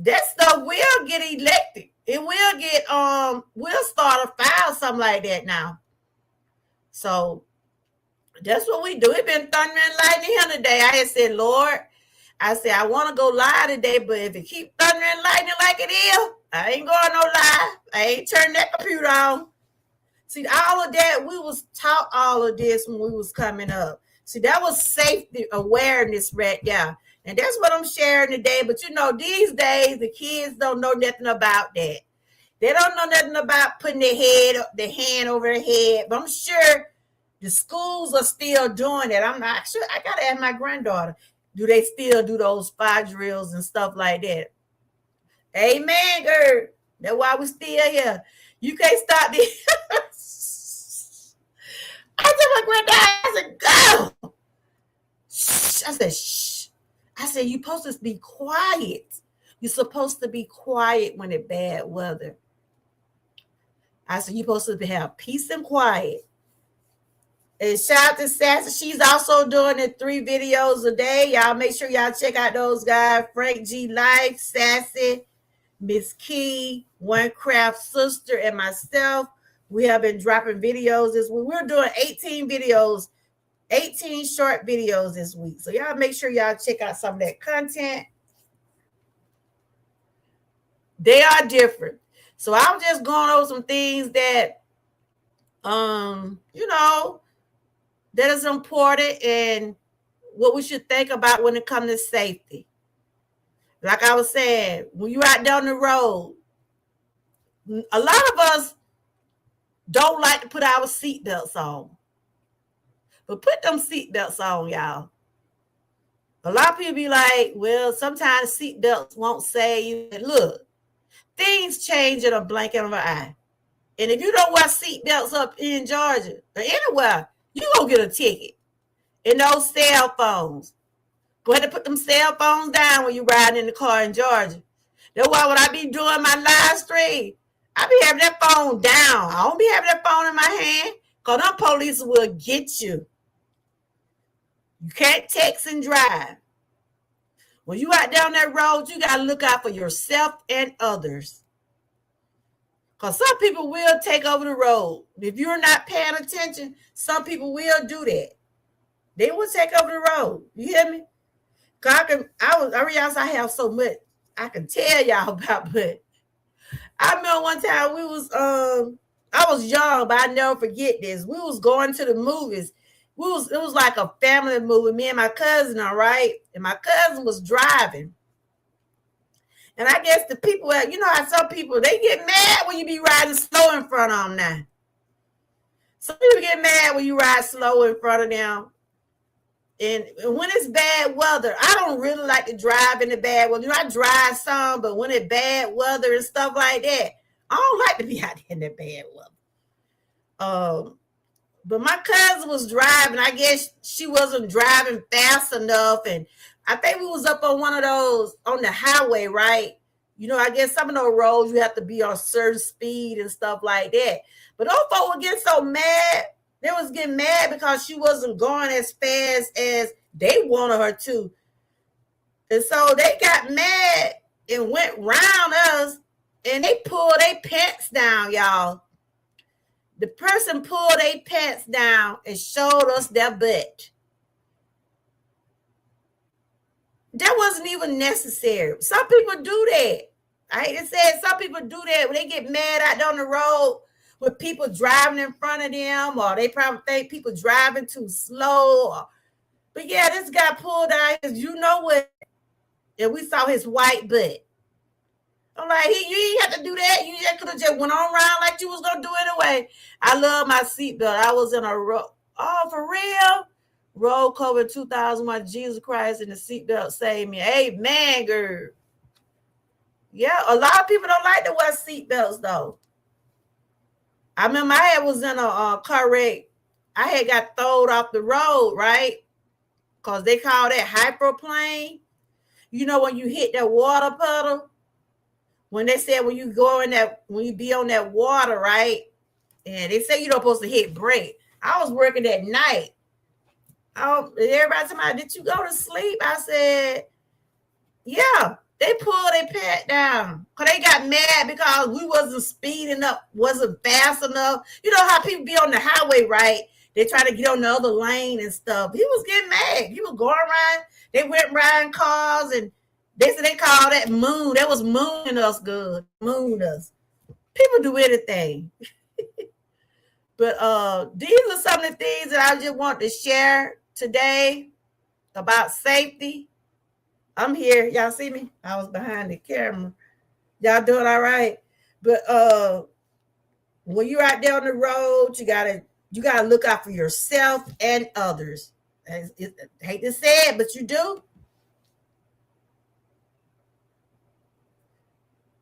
[SPEAKER 1] That stuff will get elected. It will get we'll start a fire, something like that now. So that's what we do. It been thunder and lightning here today. I had said, Lord, I said, I want to go live today, but if it keep thunder and lightning like it is, I ain't going no live. I ain't turning that computer on. See, all of that, we was taught all of this when we was coming up. See, that was safety awareness right there. And that's what I'm sharing today. But, these days, the kids don't know nothing about that. They don't know nothing about putting their hand over their head. But I'm sure the schools are still doing it. I'm not sure. I got to ask my granddaughter, do they still do those fire drills and stuff like that? Amen, girl. That's why we still here. You can't stop this. I told my granddad, I said, go. Shh. I said, shh. I said, you're supposed to be quiet. You're supposed to be quiet when it's bad weather. I said, you're supposed to have peace and quiet. And shout out to Sassy. She's also doing the 3 videos a day. Y'all make sure y'all check out those guys. Frank G. Life, Sassy, Miss Key, One Craft Sister, and myself. We have been dropping videos this week. We're doing 18 videos, 18 short videos this week. So y'all make sure y'all check out some of that content. They are different. So I'm just going over some things that, that is important and what we should think about when it comes to safety. Like I was saying, when you're out down the road, a lot of us don't like to put our seatbelts on. But put them seatbelts on, y'all. A lot of people be like, well, sometimes seatbelts won't save you. Look, things change in a blink of an eye. And if you don't wear seatbelts up in Georgia or anywhere, you're going to get a ticket. And those cell phones. Go ahead and put them cell phones down when you're riding in the car in Georgia. That's why when I be doing my live stream, I be having that phone down. I don't be having that phone in my hand because them police will get you. You can't text and drive. When you out down that road, you got to look out for yourself and others. Because some people will take over the road. If you're not paying attention, some people will do that. They will take over the road. You hear me? I realize I have so much I can tell y'all about, but I remember one time I was young, but I never forget this. We was going to the movies. It was like a family movie, me and my cousin, all right? And my cousin was driving. And I guess the people, how some people, they get mad when you be riding slow in front of them now. Some people get mad when you ride slow in front of them. And when it's bad weather, I don't really like to drive in the bad weather. I drive some, but when it's bad weather and stuff like that, I don't like to be out in the bad weather. Um, but my cousin was driving. I guess she wasn't driving fast enough, and I think we was up on one of those on the highway, right? You know, I guess some of those roads you have to be on certain speed and stuff like that. But those folks were getting so mad. They was getting mad because she wasn't going as fast as they wanted her to. And so they got mad and went round us and they pulled their pants down, y'all. The person pulled their pants down and showed us their butt. That wasn't even necessary. Some people do that. I hate to say it, some people do that when they get mad out down the road with people driving in front of them, or they probably think people driving too slow. But yeah, this guy pulled out his, you know what? And we saw his white butt. I'm like, you ain't have to do that. You just could have just went on around like you was gonna do anyway. I love my seatbelt. I was in a oh, for real? Roll COVID 2001, Jesus Christ, and the seatbelt saved me. Amen, girl. Yeah, a lot of people don't like to wear seatbelts though. I remember I was in a car wreck. I had got thrown off the road, right? Because they call that hyperplane. You know, when you hit that water puddle, when they said when you go in that, when you be on that water, right? And they say you're not supposed to hit brake. I was working at night. Everybody told me, did you go to sleep? I said, yeah. They pulled their pant down because they got mad because we wasn't speeding up, wasn't fast enough. You know how people be on the highway, right? They try to get on the other lane and stuff. He was getting mad. He was going around. They went riding cars and they said they called that moon. That was mooning us good. Moon us. People do anything. But these are some of the things that I just want to share today about safety. I'm here. Y'all see me? I was behind the camera. Y'all doing all right? But when you're out there on the road, you gotta look out for yourself and others. I hate to say it, but you do.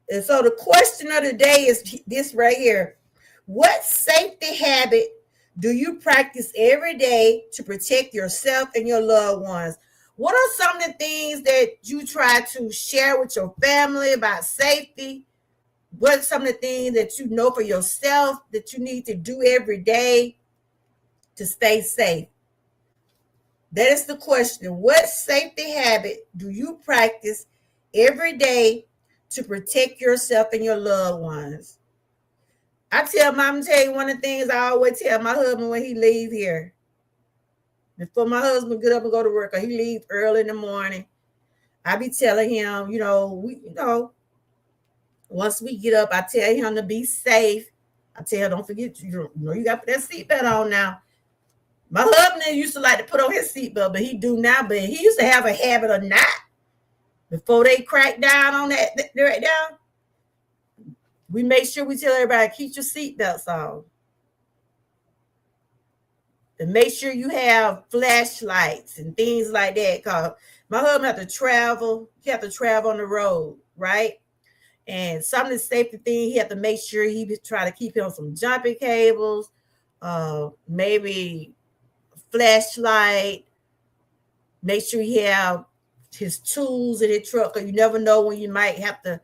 [SPEAKER 1] And so the question of the day is this right here. What safety habit do you practice every day to protect yourself and your loved ones? What are some of the things that you try to share with your family about safety? What are some of the things that you know for yourself that you need to do every day to stay safe? That is the question. What safety habit do you practice every day to protect yourself and your loved ones? I'm tell you one of the things I always tell my husband when he leave here. Before my husband get up and go to work, or he leave early in the morning, I be telling him, once we get up, I tell him to be safe. I tell him, don't forget, you got to put that seatbelt on now. My husband used to like to put on his seatbelt, but he do now. But he used to have a habit of not. Before they crack down on that right now, we make sure we tell everybody, keep your seatbelts on. And make sure you have flashlights and things like that. Because my husband have to travel. He have to travel on the road, right? And some of the safety things, he have to make sure he try to keep him some jumping cables, maybe flashlight. Make sure he have his tools in his truck, because you never know when you might have to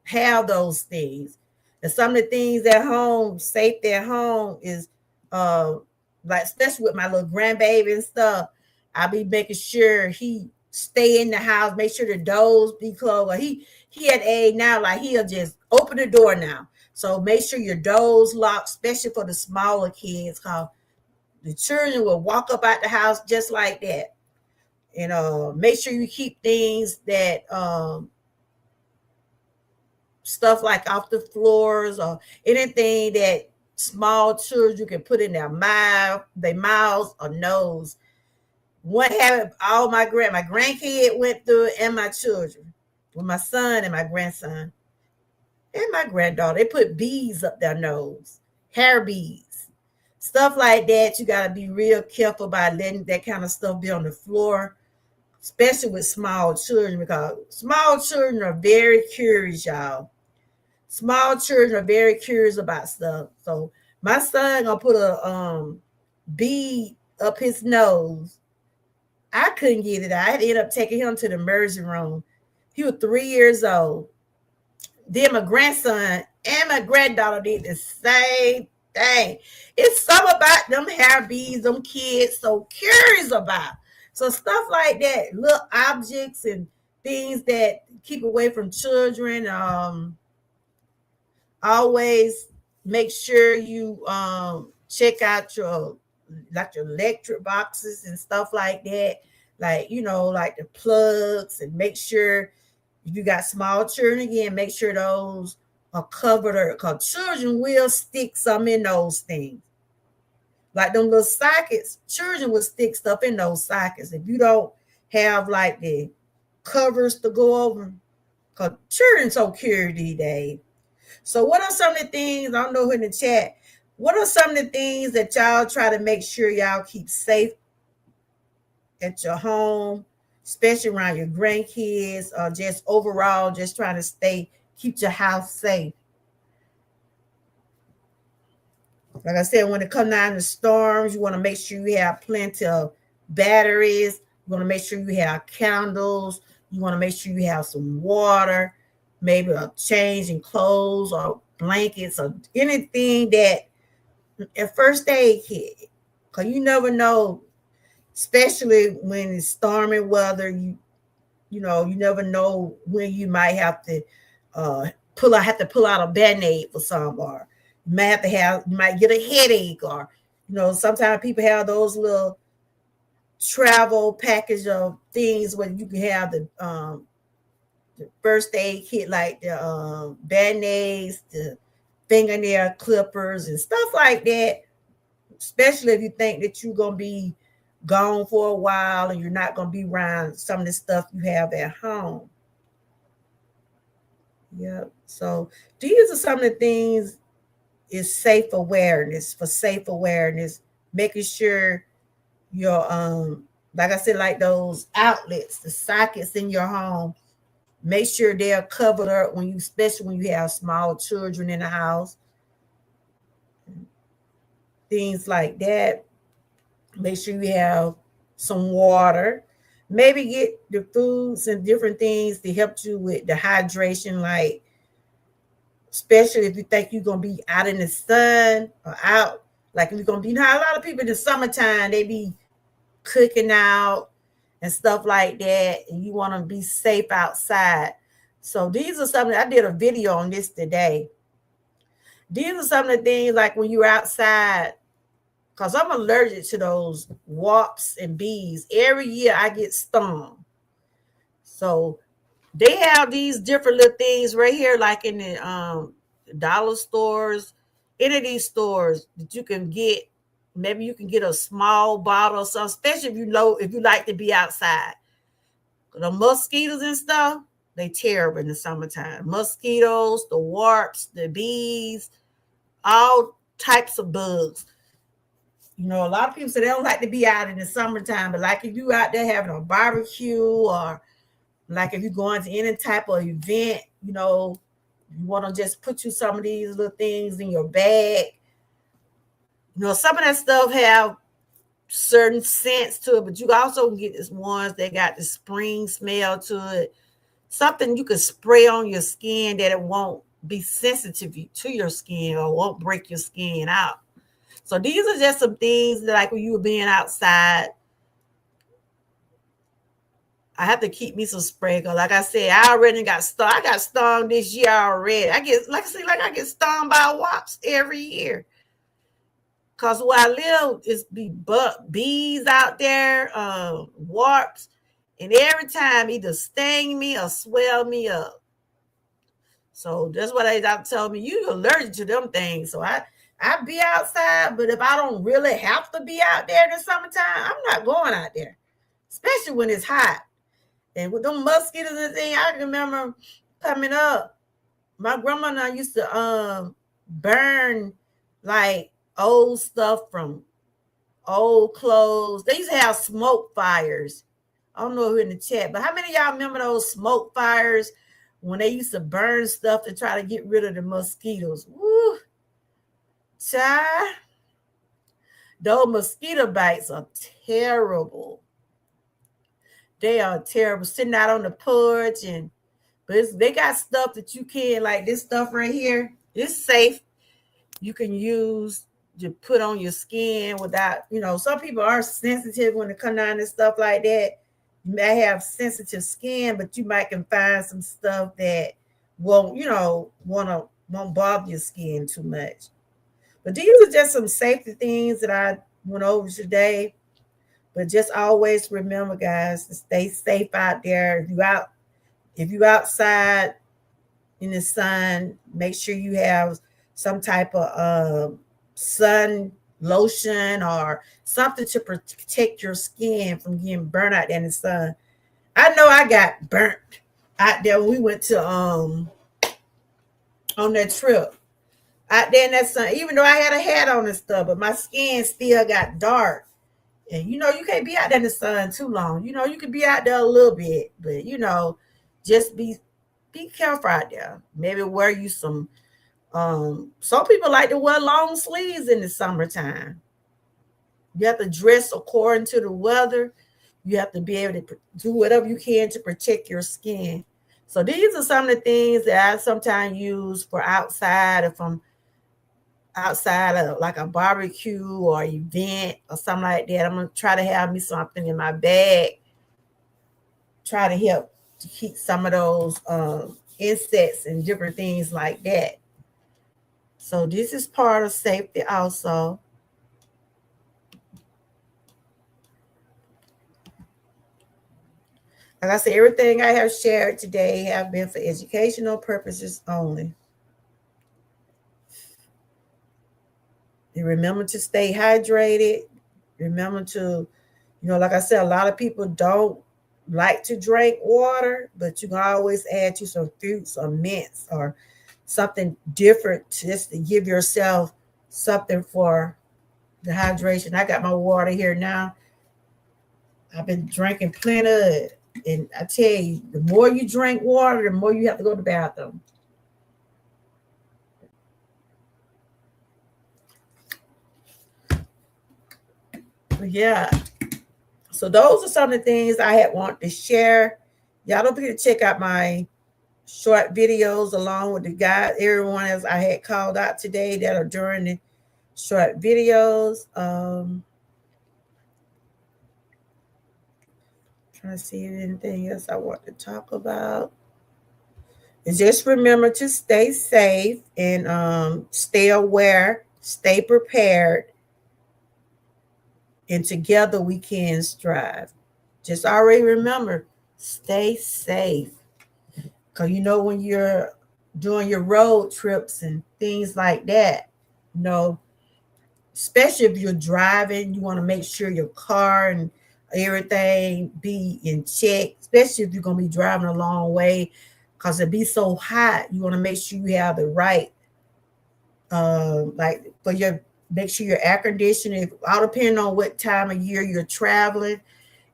[SPEAKER 1] have those things. And some of the things at home, safety at home is like, especially with my little grandbaby and stuff, I'll be making sure he stay in the house, make sure the doors be closed. Well, he at age now, like he'll just open the door now. So make sure your doors locked, especially for the smaller kids, because the children will walk up out the house just like that. And make sure you keep things that stuff like off the floors or anything that small children can put in their mouths or nose. What happened? All my grandkid went through it, and my children, with my son and my grandson and my granddaughter, they put beads up their nose, hair beads, stuff like that. You got to be real careful about letting that kind of stuff be on the floor, especially with small children, because small children are very curious, y'all. Small children are very curious about stuff. So My son gonna put a bead up his nose. I couldn't get it out. I had to end up taking him to the emergency room. He was 3 years old. Then my grandson and my granddaughter did the same thing. It's something about them hair beads, them kids so curious about. So stuff like that, little objects and things that keep away from children. Always make sure you check out your like your electric boxes and stuff like that. Like, like the plugs, and make sure if you got small children, again, make sure those are covered, or because children will stick some in those things. Like them little sockets, children will stick stuff in those sockets. If you don't have like the covers to go over, because children so curious these days. So what are some of the things, I don't know who in the chat, what are some of the things that y'all try to make sure y'all keep safe at your home, especially around your grandkids, or just overall, just trying to keep your house safe? Like I said, when it comes down to storms, you want to make sure you have plenty of batteries. You want to make sure you have candles. You want to make sure you have some water, maybe a change in clothes or blankets or anything that a first aid kit. Because you never know, especially when it's stormy weather, you never know when you might have to pull out a Band-Aid for some, or you might get a headache, or sometimes people have those little travel package of things where you can have the first aid kit, like the Band-Aids, the fingernail clippers and stuff like that, especially if you think that you're going to be gone for a while and you're not going to be around some of the stuff you have at home. Yep. So these are some of the things, is safe awareness, making sure your like I said, like those outlets, the sockets in your home, make sure they're covered up especially when you have small children in the house, things like that. Make sure you have some water. Maybe get the foods and different things to help you with the hydration, like especially if you think you're gonna be out in the sun or out, like if you're gonna be. Now a lot of people in the summertime, they be cooking out and stuff like that, and you want to be safe outside. So these are something, I did a video on this today. These are some of the things, like when you're outside, because I'm allergic to those wasps and bees. Every year I get stung. So they have these different little things right here, like in the dollar stores, any of these stores that you can get. Maybe you can get a small bottle or something, especially if you like to be outside. The mosquitoes and stuff, they terrible in the summertime. Mosquitoes, the wasps, the bees, all types of bugs. A lot of people say they don't like to be out in the summertime, but like if you out there having a barbecue, or like if you're going to any type of event, you want to just put you some of these little things in your bag. Some of that stuff have certain scents to it, but you also get these ones that got the spring smell to it. Something you can spray on your skin that it won't be sensitive to your skin or won't break your skin out. So these are just some things that, like when you were being outside, I have to keep me some spray. Cause like I said, I already got stung. I got stung this year already. I get stung by wasps every year. Cause where I live is bees out there, wasps, and every time either sting me or swell me up. So that's what they told me. You're allergic to them things. So I be outside, but if I don't really have to be out there in the summertime, I'm not going out there, especially when it's hot. And with them mosquitoes and things, I can remember coming up, my grandma and I used to burn like old stuff from old clothes. They used to have smoke fires. I don't know who in the chat, but how many of y'all remember those smoke fires when they used to burn stuff to try to get rid of the mosquitoes? Woo. Child, those mosquito bites are terrible. They are terrible. Sitting out on the porch but they got stuff that you can, like this stuff right here. It's safe. You can use to put on your skin without, some people are sensitive when it comes down to stuff like that. You may have sensitive skin, but you might can find some stuff that won't, won't bother your skin too much. But these are just some safety things that I went over today. But just always remember, guys, to stay safe out there. If you outside in the sun, make sure you have some type of sun lotion or something to protect your skin from getting burnt out in the sun. I know I got burnt out there when we went to on that trip out there in that sun. Even though I had a hat on and stuff, but my skin still got dark. And you can't be out there in the sun too long. You can be out there a little bit, but just be careful out there. Maybe wear you some people like to wear long sleeves in the summertime. You have to dress according to the weather. You have to be able to do whatever you can to protect your skin. So these are some of the things that I sometimes use for outside, if I'm outside of like a barbecue or event or something like that. I'm gonna try to have me something in my bag. Try to help to keep some of those insects and different things like that. So this is part of safety also. Like I said, everything I have shared today have been for educational purposes only. And remember to stay hydrated. Remember to, like I said, a lot of people don't like to drink water, but you can always add to some fruits or mints or something different just to give yourself something for the hydration. I got my water here now. I've been drinking plenty of it. And I tell you, the more you drink water, the more you have to go to the bathroom. But yeah. So those are some of the things I had wanted to share. Y'all don't forget to check out my short videos along with the guys, everyone else I had called out today that are during the short videos. Trying to see anything else I want to talk about. And just remember to stay safe and stay aware, stay prepared, and together we can strive. Just already remember, stay safe. Because when you're doing your road trips and things like that, you know, especially if you're driving, you want to make sure your car and everything be in check, especially if you're going to be driving a long way because it be so hot. You want to make sure you have the right, like for your, make sure your air conditioning, all depending on what time of year you're traveling.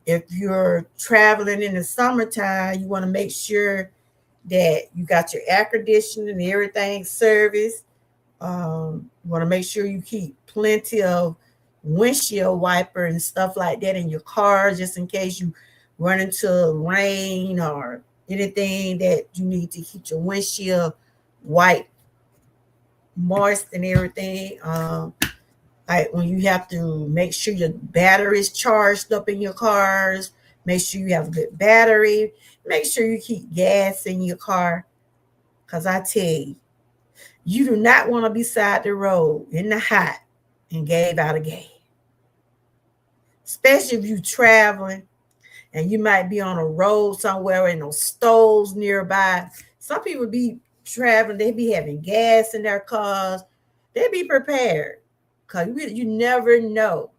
[SPEAKER 1] If you're traveling in the summertime, you want to make sure that you got your air conditioning and everything serviced. You want to make sure you keep plenty of windshield wiper and stuff like that in your car, just in case you run into rain or anything that you need to keep your windshield white, moist, and everything. Like when you have to make sure your battery is charged up in your cars, make sure you have a good battery, make sure you keep gas in your car. Because I tell you do not want to be side the road in the hot and gave out a gas. Especially if you're traveling and you might be on a road somewhere in those stoves nearby. Some people be traveling, they be having gas in their cars. They be prepared because you never know.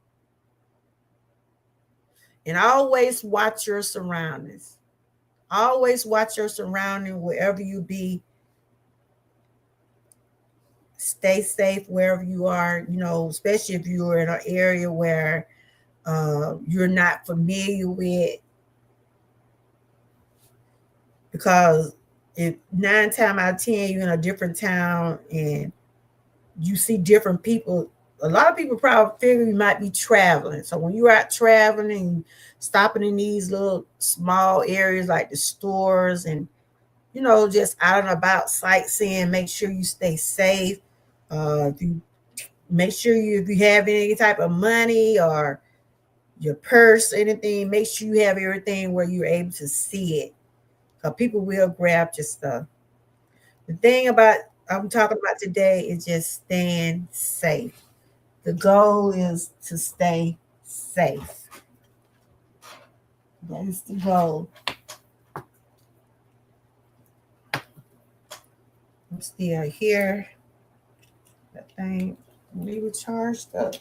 [SPEAKER 1] And always watch your surroundings. Always watch your surroundings wherever you be. Stay safe wherever you are, especially if you're in an area where you're not familiar with. Because if 9 times out of 10 you're in a different town and You see different people. A lot of people probably figure you might be traveling. So when you're out traveling, stopping in these little small areas like the stores and just out and about sightseeing, make sure you stay safe. If you make sure if you have any type of money or your purse, anything, make sure you have everything where you're able to see it. Because people will grab your stuff. The thing about I'm talking about today is just staying safe. The goal is to stay safe. That is the goal. I'm still here. That thing, we were charged up.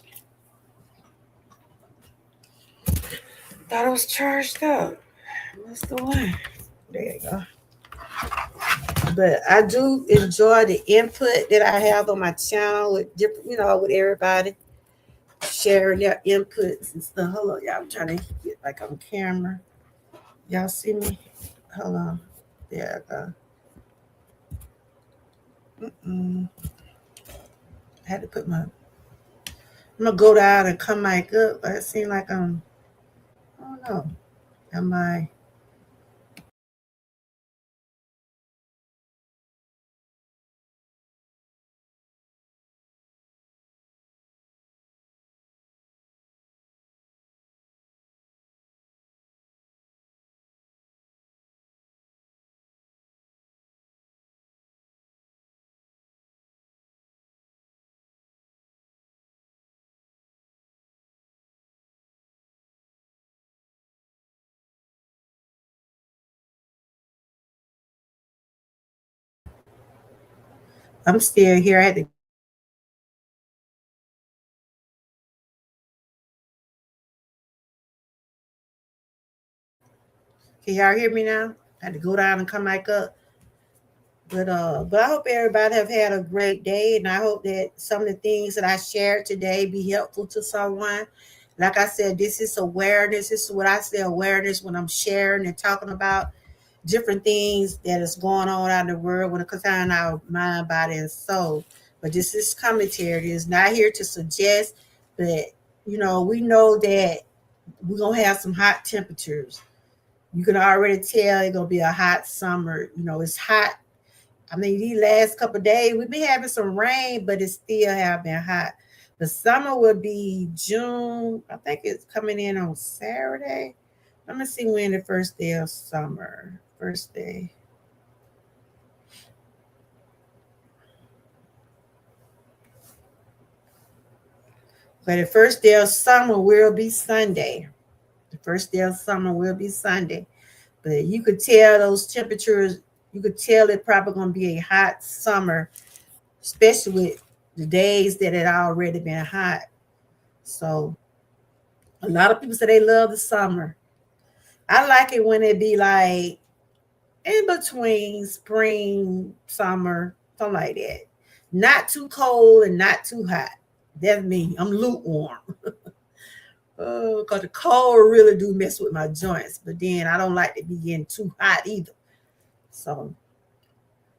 [SPEAKER 1] Thought it was charged up. That's the one. There you go. But I do enjoy the input that I have on my channel with different, with everybody sharing their inputs and stuff. Hold on, y'all. I'm trying to get like on camera. Y'all see me? Hold on. There I go. I had to put my. I'm gonna go down and come back up. It seems like I don't know. Am I? I'm still here. I had to. Can y'all hear me now? I had to go down and come back up. But I hope everybody have had a great day, and I hope that some of the things that I shared today be helpful to someone. Like I said, this is awareness. This is what I say awareness when I'm sharing and talking about different things that is going on out in the world when it comes down our mind, body, and soul. But this is commentary. It is not here to suggest, but we know that we're gonna have some hot temperatures. You can already tell it's gonna be a hot summer. It's hot. I mean, these last couple of days we've been having some rain, but it still have been hot. The summer will be June. I think it's coming in on Saturday. Let me see when the first day of summer. First day. But the first day of summer will be Sunday. The first day of summer will be Sunday. But you could tell those temperatures, you could tell it probably going to be a hot summer, especially with the days that it already been hot. So a lot of people say they love the summer. I like it when it be like in between spring, summer, something like that. Not too cold and not too hot. That's me. I'm lukewarm. Oh, because the cold really do mess with my joints. But then I don't like to be getting too hot either. So,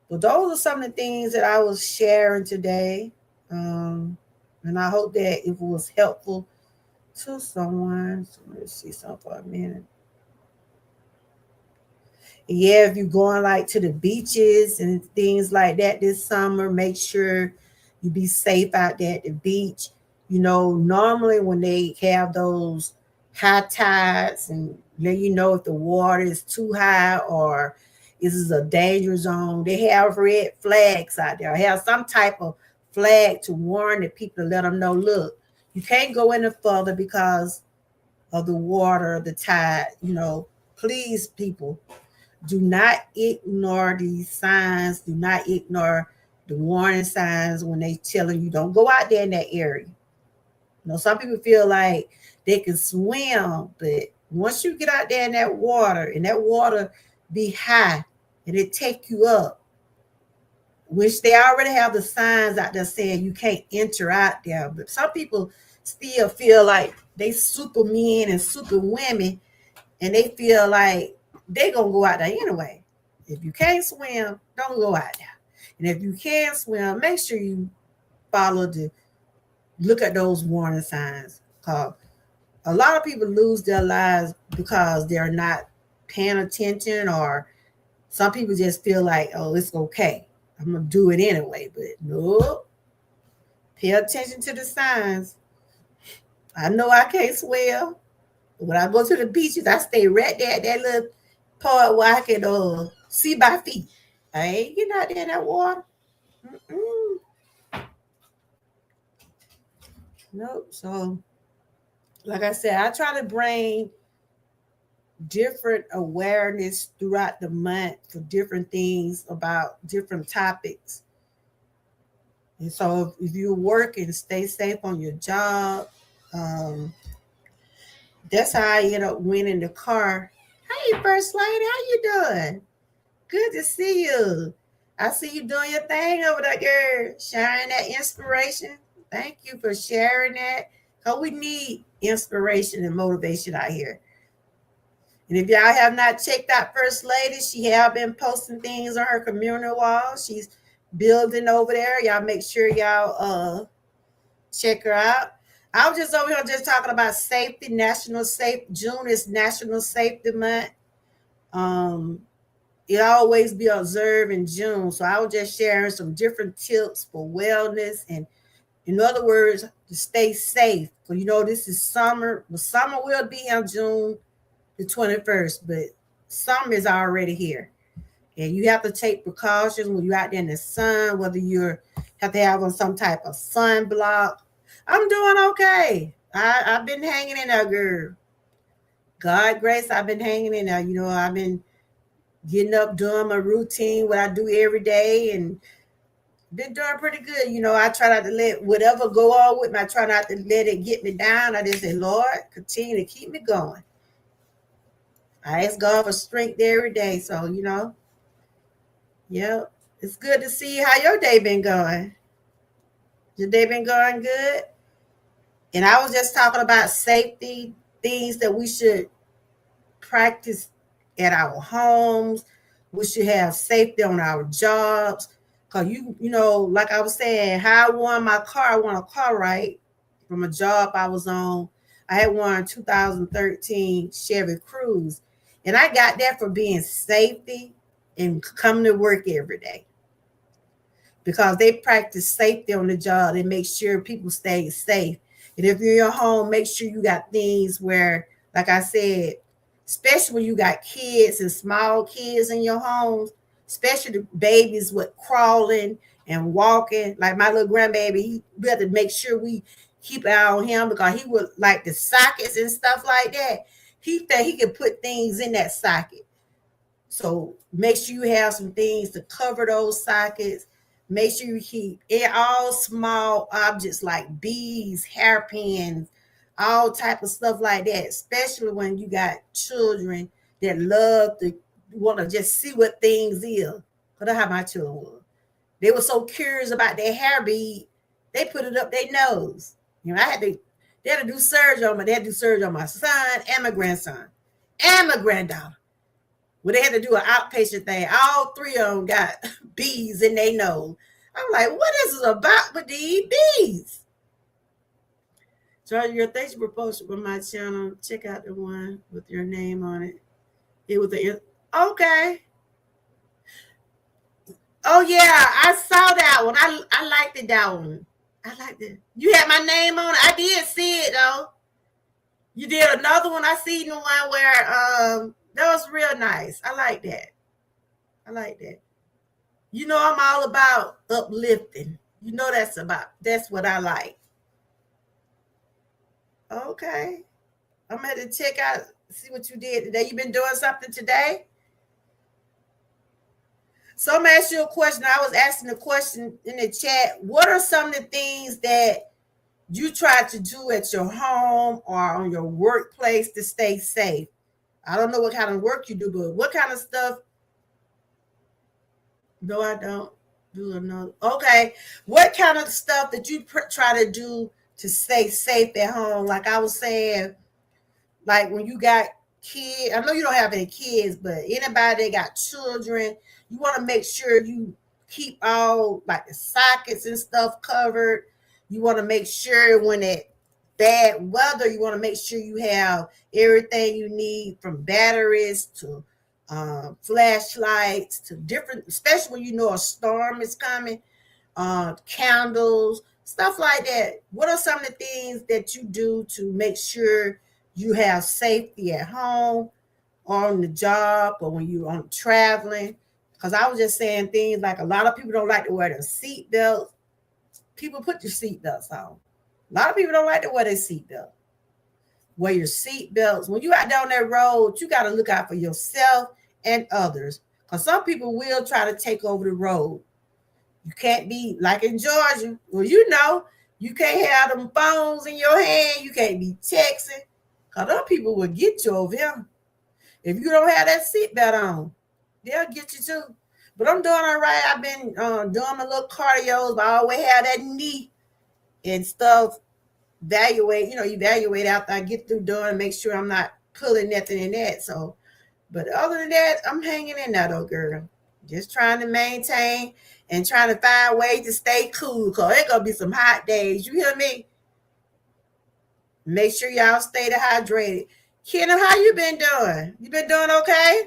[SPEAKER 1] but those are some of the things that I was sharing today. Um, and I hope that it was helpful to someone. So let's see something for a minute. Yeah, if you're going like to the beaches and things like that this summer, make sure you be safe out there at the beach. Normally when they have those high tides and let you know if the water is too high or this is a danger zone, they have red flags out there. Have some type of flag to warn the people to let them know, look, you can't go any further because of the water, the tide. Please, people, do not ignore these signs. Do not ignore the warning signs when they telling you don't go out there in that area. Some people feel like they can swim, but once you get out there in that water and that water be high and it take you up, which they already have the signs out there saying you can't enter out there. But some people still feel like they supermen and super women and they feel like they gonna go out there anyway. If you can't swim, don't go out there. And if you can swim, make sure you follow the look at those warning signs. Cause a lot of people lose their lives because they're not paying attention, or some people just feel like, oh, it's okay, I'm gonna do it anyway. But no, pay attention to the signs. I know I can't swim. When I go to the beaches, I stay right there at that little part where I can see my feet. I ain't getting out there in that water. Mm-mm. Nope. So, like I said, I try to bring different awareness throughout the month for different things about different topics. And so, if you're working, stay safe on your job. Um, that's how I end up winning the car. Hey, First Lady, how you doing? Good to see you. I see you doing your thing over there, girl. Sharing that inspiration. Thank you for sharing that. Because we need inspiration and motivation out here. And if y'all have not checked out First Lady, she have been posting things on her community wall. She's building over there. Y'all make sure y'all check her out. I was just over here just talking about safety, National Safe. June is National Safety Month. It always be observed in June. So I was just sharing some different tips for wellness and, in other words, to stay safe. Because this is summer. Well, summer will be on June the 21st, but summer is already here. And you have to take precautions when you're out there in the sun, whether you have to have on some type of sunblock. I'm doing okay. I've been hanging in there, girl. God grace, I've been hanging in there. I've been getting up, doing my routine, what I do every day, and been doing pretty good. I try not to let whatever go on with me. I try not to let it get me down. I just say, Lord, continue to keep me going. I ask God for strength every day. So, yeah, it's good to see how your day been going. Your day been going good? And I was just talking about safety, things that we should practice at our homes. We should have safety on our jobs. Cause like I was saying, how I won my car, I won a car right from a job I was on. I had won 2013 Chevy Cruze. And I got that for being safety and coming to work every day. Because they practice safety on the job. They make sure people stay safe. And if you're in your home, make sure you got things where, like I said, especially when you got kids and small kids in your homes, especially the babies with crawling and walking. Like my little grandbaby, we have to make sure we keep an eye on him because he would like the sockets and stuff like that. He think he can put things in that socket. So make sure you have some things to cover those sockets. Make sure you keep all small objects like beads, hairpins, all type of stuff like that, especially when you got children that love to want to just see what things is. Because that's how my children were. They were so curious about their hair bead, they put it up their nose. They had to do surgery on they had to do surgery on my son and my grandson and my granddaughter. Well, they had to do an outpatient thing. All three of them got bees in their nose. I'm like, what is it about with these bees? Georgia, thanks for posting on my channel. Check out the one with your name on it. It was okay. Oh yeah, I saw that one. I liked it, that one. I liked it. You had my name on it. I did see it though. You did another one. I seen the one where that was real nice. I like that. I like that. I'm all about uplifting. That's what I like. Okay. I'm going to check out, see what you did today. You been doing something today? So I'm going to ask you a question. I was asking a question in the chat. What are some of the things that you try to do at your home or on your workplace to stay safe? I don't know what kind of work you do, but what kind of stuff? No, I don't do another. Okay. What kind of stuff that you try to do to stay safe at home? Like I was saying, like when you got kids, I know you don't have any kids, but anybody that got children, you want to make sure you keep all like the sockets and stuff covered. You want to make sure when it bad weather, you want to make sure you have everything you need from batteries to flashlights to different, especially when you know a storm is coming, candles, stuff like that. What are some of the things that you do to make sure you have safety at home, on the job, or when you're on traveling? Because I was just saying things like a lot of people don't like to wear their seat belts. People put your seat belts on. A lot of people don't like to wear their seat belt. Wear your seat belts. When you out down that road, you got to look out for yourself and others. Because some people will try to take over the road. You can't be like in Georgia. Well, you know, you can't have them phones in your hand. You can't be texting. Because other people will get you over here. If you don't have that seatbelt on, they'll get you too. But I'm doing all right. I've been doing my little cardio, but I always have that knee and stuff. Evaluate after I get through doing, make sure I'm not pulling nothing in that. So, but other than that, I'm hanging in there though, girl. Just trying to maintain and trying to find ways to stay cool, because it's gonna be some hot days. You hear me? Make sure y'all stay hydrated. Kenna, how you been doing? You been doing okay?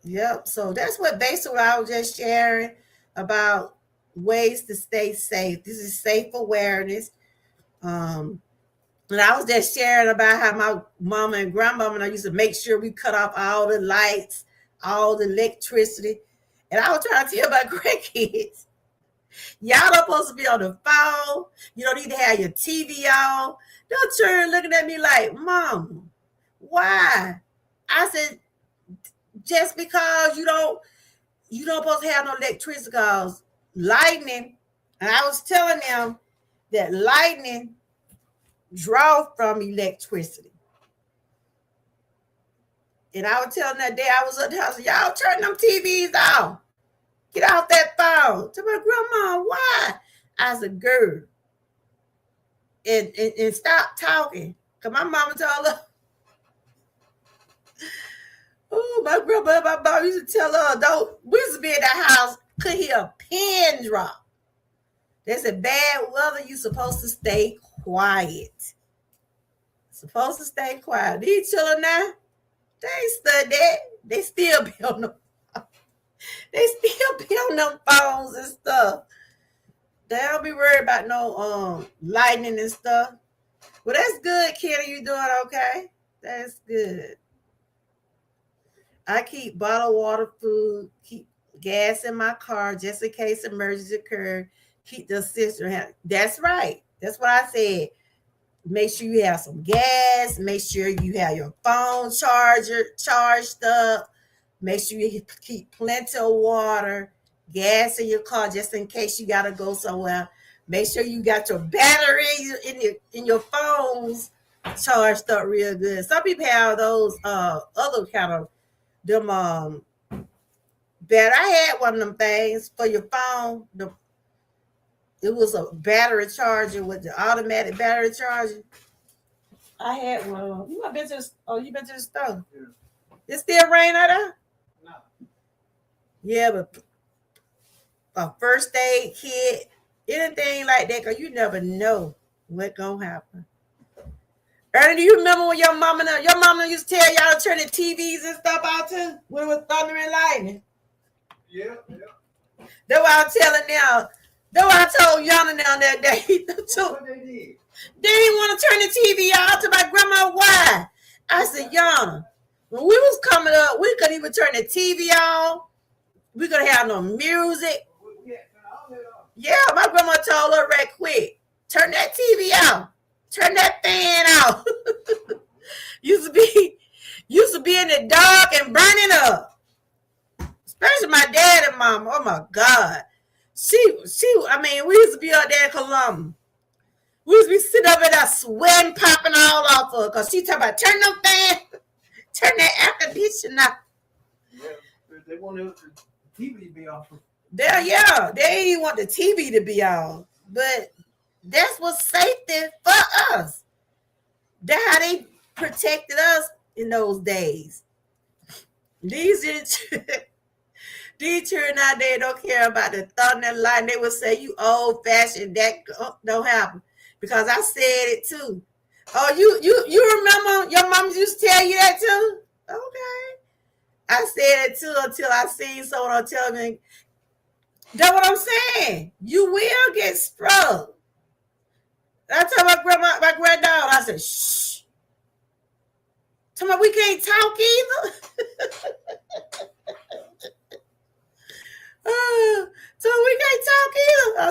[SPEAKER 1] Yep. So that's what basically I was just sharing about ways to stay safe. This is safe awareness. Um, and I was just sharing about how my mama and grandmama and I used to make sure we cut off all the lights, all the electricity. And I was trying to tell my grandkids, y'all don't supposed to be on the phone. You don't need to have your TV on. They'll turn looking at me like, Mom, why? I said, just because you don't supposed to have no electricity, because lightning, and I was telling them that lightning draw from electricity. And I was telling that day I was at the house, y'all turn them TVs off. Get off that phone. To my grandma, why? I said, girl, and stop talking. Because my mama told her, oh, my grandma, my mom used to tell her, don't, we used to be in the house, could hear a pin drop. They said, bad weather, you supposed to stay quiet. Supposed to stay quiet. These children now, they ain't study that. They still be on them. They still be on them phones and stuff. They don't be worried about no lightning and stuff. Well, that's good, Kenny. You doing okay? That's good. I keep bottled water, food, keep gas in my car just in case emergency occur. Keep the sister. That's right. That's what I said. Make sure you have some gas. Make sure you have your phone charged up. Make sure you keep plenty of water, gas in your car just in case you gotta go somewhere. Make sure you got your battery in your phones charged up real good. Some people have those other kind of them I had one of them things for your phone. It was a battery charger with the automatic battery charger. I had one of them. You been to the store? Yeah. It still rain out there? No. Yeah, but a first aid kit, anything like that, because you never know what's gonna happen. Ernie, do you remember when your mama used to tell y'all to turn the TVs and stuff out too when it was thunder and lightning? Yeah. That's why I'm telling now. That's why I told Yana now that day. What they did? They didn't want to turn the TV out. To my grandma, why? I said, Yana, when we was coming up, we couldn't even turn the TV on. We couldn't have no music. Yeah, my grandma told her right quick, turn that TV out. Turn that fan out. used to be in the dark and burning up. Especially my dad and mama. Oh my God. We used to be out there in Columbus. We used to be sitting up in that sweating, popping all off of her. Because she talking about turn them fan, turn that air conditioner out. Yeah, they wanted the TV to be off. They ain't even want the TV to be off. But that's what's safety for us. That's how they protected us in those days. These these children out there don't care about the thunder and lightning. They will say you old fashioned. That don't happen because I said it too. Oh, you remember your mom used to tell you that too? Okay. I said it too until I seen someone on television. That's what I'm saying. You will get struck. I told my granddaughter, I said, shh. Tell me we can't talk either. So we can't talk either. I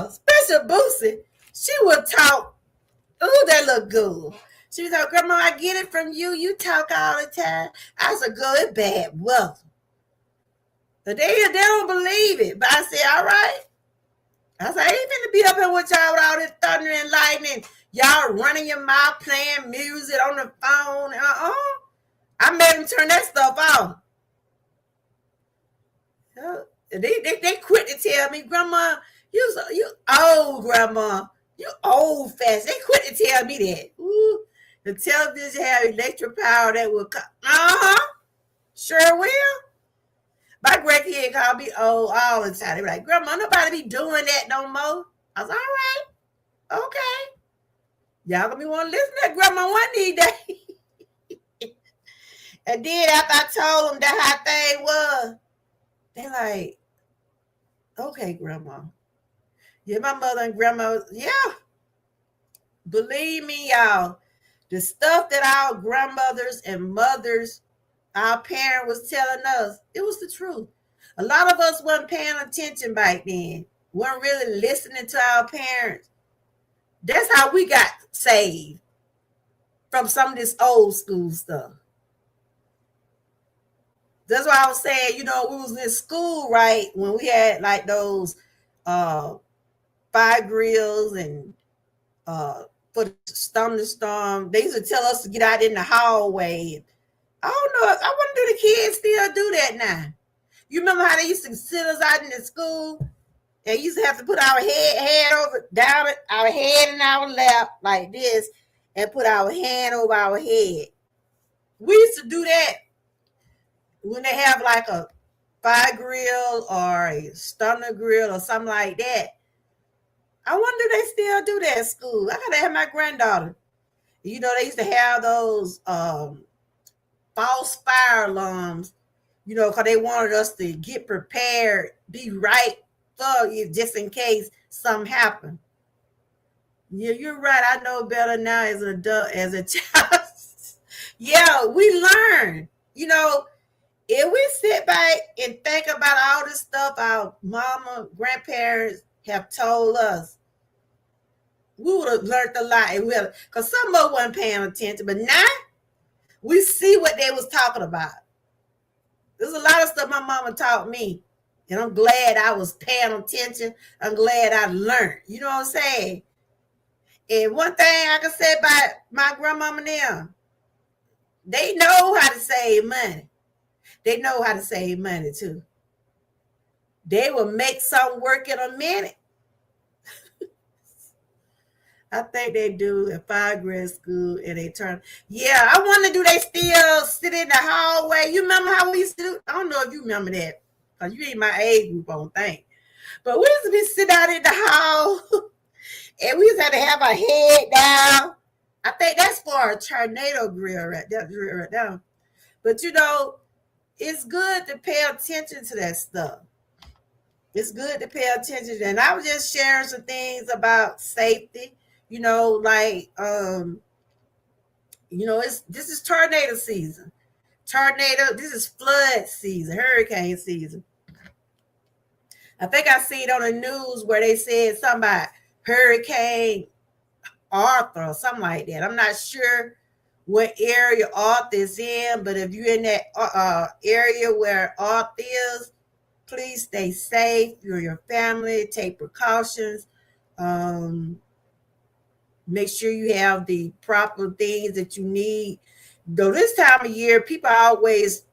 [SPEAKER 1] was Special Boosie. She would talk. Ooh, that look good. She was like, Grandma, I get it from you. You talk all the time. I said, girl, it's bad weather. But they don't believe it. But I said, all right. I said, I ain't finna be up here with y'all with all this thunder and lightning. Y'all running your mouth, playing music on the phone. I made them turn that stuff off. They quit to tell me, Grandma, you old, Grandma. You old fast. They quit to tell me that. Ooh, the television have electric power that will come. Sure will. My grandkid called me old all the time. They be like, Grandma, nobody be doing that no more. I was all right. Okay. Y'all gonna be want to listen to that Grandma one day. And then after I told them that how thing was, they like, okay, Grandma. Yeah, my mother and grandma, yeah. Believe me, y'all, the stuff that our grandmothers and mothers, our parents was telling us, it was the truth. A lot of us wasn't paying attention back then, weren't really listening to our parents. That's how we got saved from some of this old school stuff. That's why I was saying, we was in school, right, when we had like those fire grills and for the thunderstorm. They used to tell us to get out in the hallway. I don't know. I wonder do the kids still do that now. You remember how they used to sit us out in the school? They used to have to put our head over down it, our head in our lap like this, and put our hand over our head. We used to do that when they have like a fire grill or a stunner grill or something like that. I wonder if they still do that at school. I gotta have my granddaughter. They used to have those false fire alarms, because they wanted us to get prepared, be right for you just in case something happened. Yeah, you're right. I know better now as an adult, as a child. Yeah, we learn. If we sit back and think about all this stuff our mama, grandparents have told us, we would have learned a lot. Because some of us wasn't paying attention, but now we see what they was talking about. There's a lot of stuff my mama taught me, and I'm glad I was paying attention. I'm glad I learned. You know what I'm saying? And one thing I can say about my grandmama now, they know how to save money. They know how to save money too. They will make something work in a minute. I think they do at 5 grade school and they turn. Yeah, I wonder do they still sit in the hallway? You remember how we used to do? I don't know if you remember that. Because you ain't my age group, I don't think. But we used to be sit out in the hall and we used to have our head down. I think that's for a tornado grill right there. But it's good to pay attention to that stuff. It's good to pay attention. And I was just sharing some things about safety. This is tornado season. This is flood season, hurricane season. I think I seen on the news where they said something about Hurricane Arthur or something like that. I'm not sure what area Arthur is in, but if you're in that area where Arthur is, please stay safe. You and your family, take precautions. Make sure you have the proper things that you need. Though this time of year, people always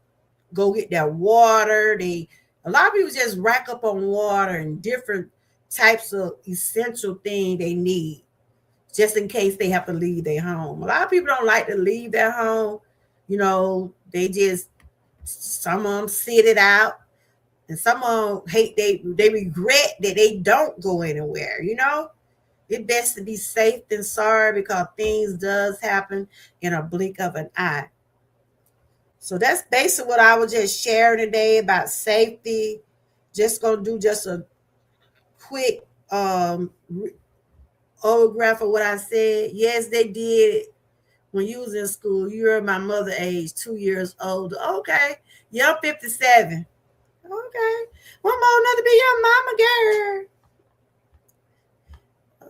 [SPEAKER 1] go get their water. A lot of people just rack up on water and different types of essential things they need just in case they have to leave their home. A lot of people don't like to leave their home. They just Some of them sit it out, and some of them hate they regret that they don't go anywhere. It's best to be safe than sorry because things does happen in a blink of an eye. So that's basically what I was just sharing today about safety. Just gonna do just a quick autograph of what I said. Yes, they did. When you was in school, you were my mother age, 2 years old. Okay. You're 57. Okay. One more another be your mama girl.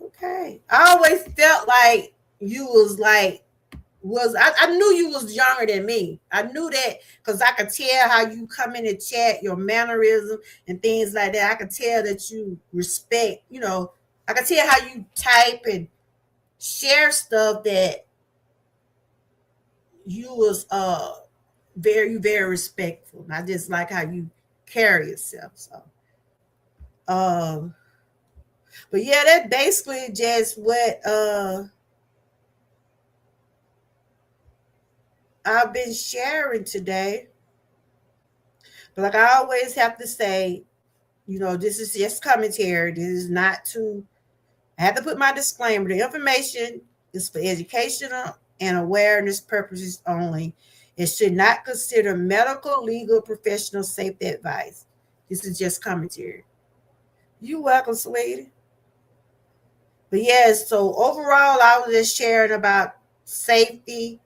[SPEAKER 1] Okay. I always felt like you was like I knew you was younger than me. I knew that because I could tell how you come in the chat, your mannerism and things like that. I could tell that you respect, I could tell how you type and share stuff that you was very respectful. And I just like how you carry yourself. So but yeah, that's basically just what I've been sharing today. But like I always have to say, this is just commentary. This is not to, I have to put my disclaimer. The information is for educational and awareness purposes only. It should not consider medical, legal, professional safety advice. This is just commentary. You're welcome, sweetie. But yes, so overall, I was just sharing about safety.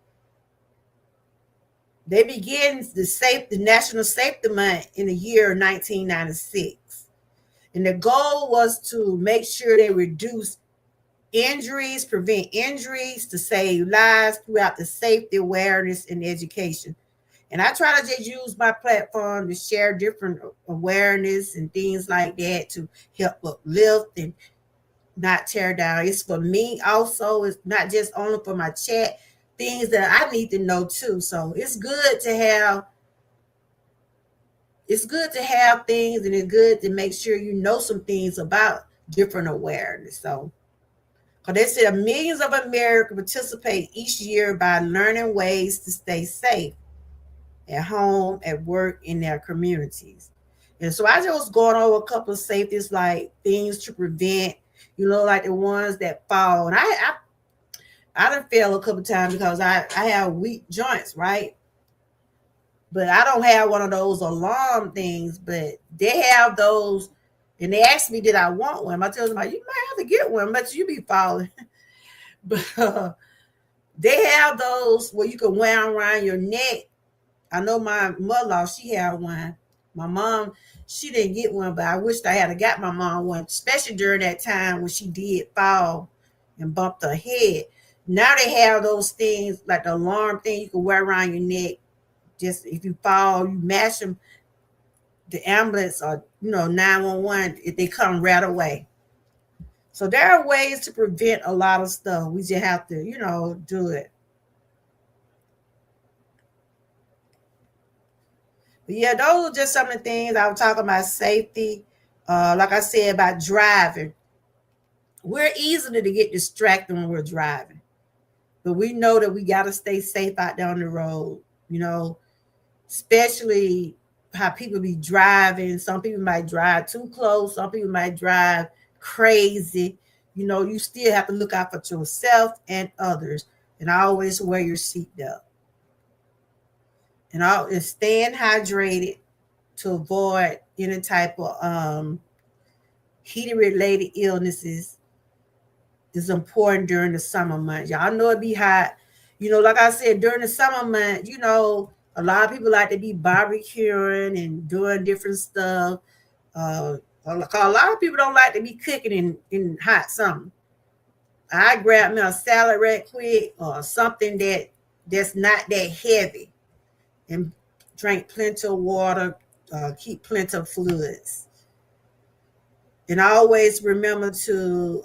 [SPEAKER 1] They began the National Safety Month in the year 1996. And the goal was to make sure they reduce injuries, prevent injuries, to save lives throughout the safety awareness and education. And I try to just use my platform to share different awareness and things like that to help uplift and not tear down. It's for me also. It's not just only for my chat, things that I need to know too. So it's good to have things, and it's good to make sure you know some things about different awareness. So, because they said millions of Americans participate each year by learning ways to stay safe at home, at work, in their communities. And so I just was going over a couple of safeties, like things to prevent, like the ones that fall. And I done fell a couple of times because I have weak joints, right? But I don't have one of those alarm things, but they have those. And they asked me, did I want one? I told them, you might have to get one, but you be falling. But they have those where you can wear around your neck. I know my mother-in-law, she had one. My mom, she didn't get one, but I wished I had got my mom one, especially during that time when she did fall and bumped her head. Now they have those things like the alarm thing you can wear around your neck. Just if you fall, you mash them, the ambulance or 911, if they come right away. So there are ways to prevent a lot of stuff. We just have to, do it. But yeah, those are just some of the things I was talking about safety. Like I said about driving, we're easily to get distracted when we're driving, but we know that we got to stay safe out there on the road. Especially how people be driving. Some people might drive too close. Some people might drive crazy. You still have to look out for yourself and others. And always wear your seatbelt. And staying hydrated to avoid any type of heating related illnesses is important during the summer months. Y'all know it be hot. Like I said, during the summer months, a lot of people like to be barbecuing and doing different stuff. A lot of people don't like to be cooking in hot summer. I grab me a salad right quick or something that's not that heavy, and drink plenty of water, keep plenty of fluids. And always remember to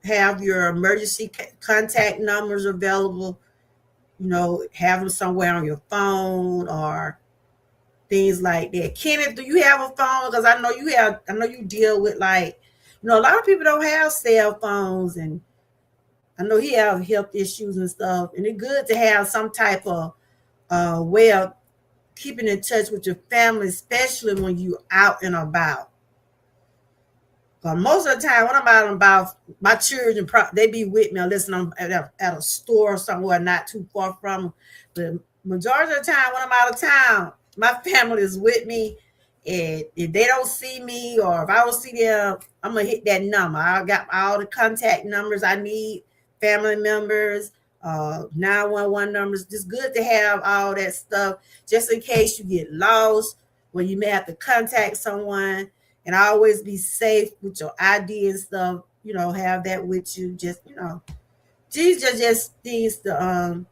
[SPEAKER 1] have your emergency contact numbers available. Have them somewhere on your phone or things like that. Kenneth, do you have a phone? Because I know you deal with a lot of people don't have cell phones, and I know he have health issues and stuff. And it's good to have some type of way of keeping in touch with your family, especially when you out and about. But most of the time, when I'm out and about, my children they be with me unless I'm at a store somewhere not too far from them. The majority of the time, when I'm out of town, my family is with me. And if they don't see me or if I don't see them, I'm gonna hit that number. I got all the contact numbers I need, family members, 911 numbers. Just good to have all that stuff just in case you get lost when you may have to contact someone, and always be safe with your ID and stuff. Have that with you. These are just things to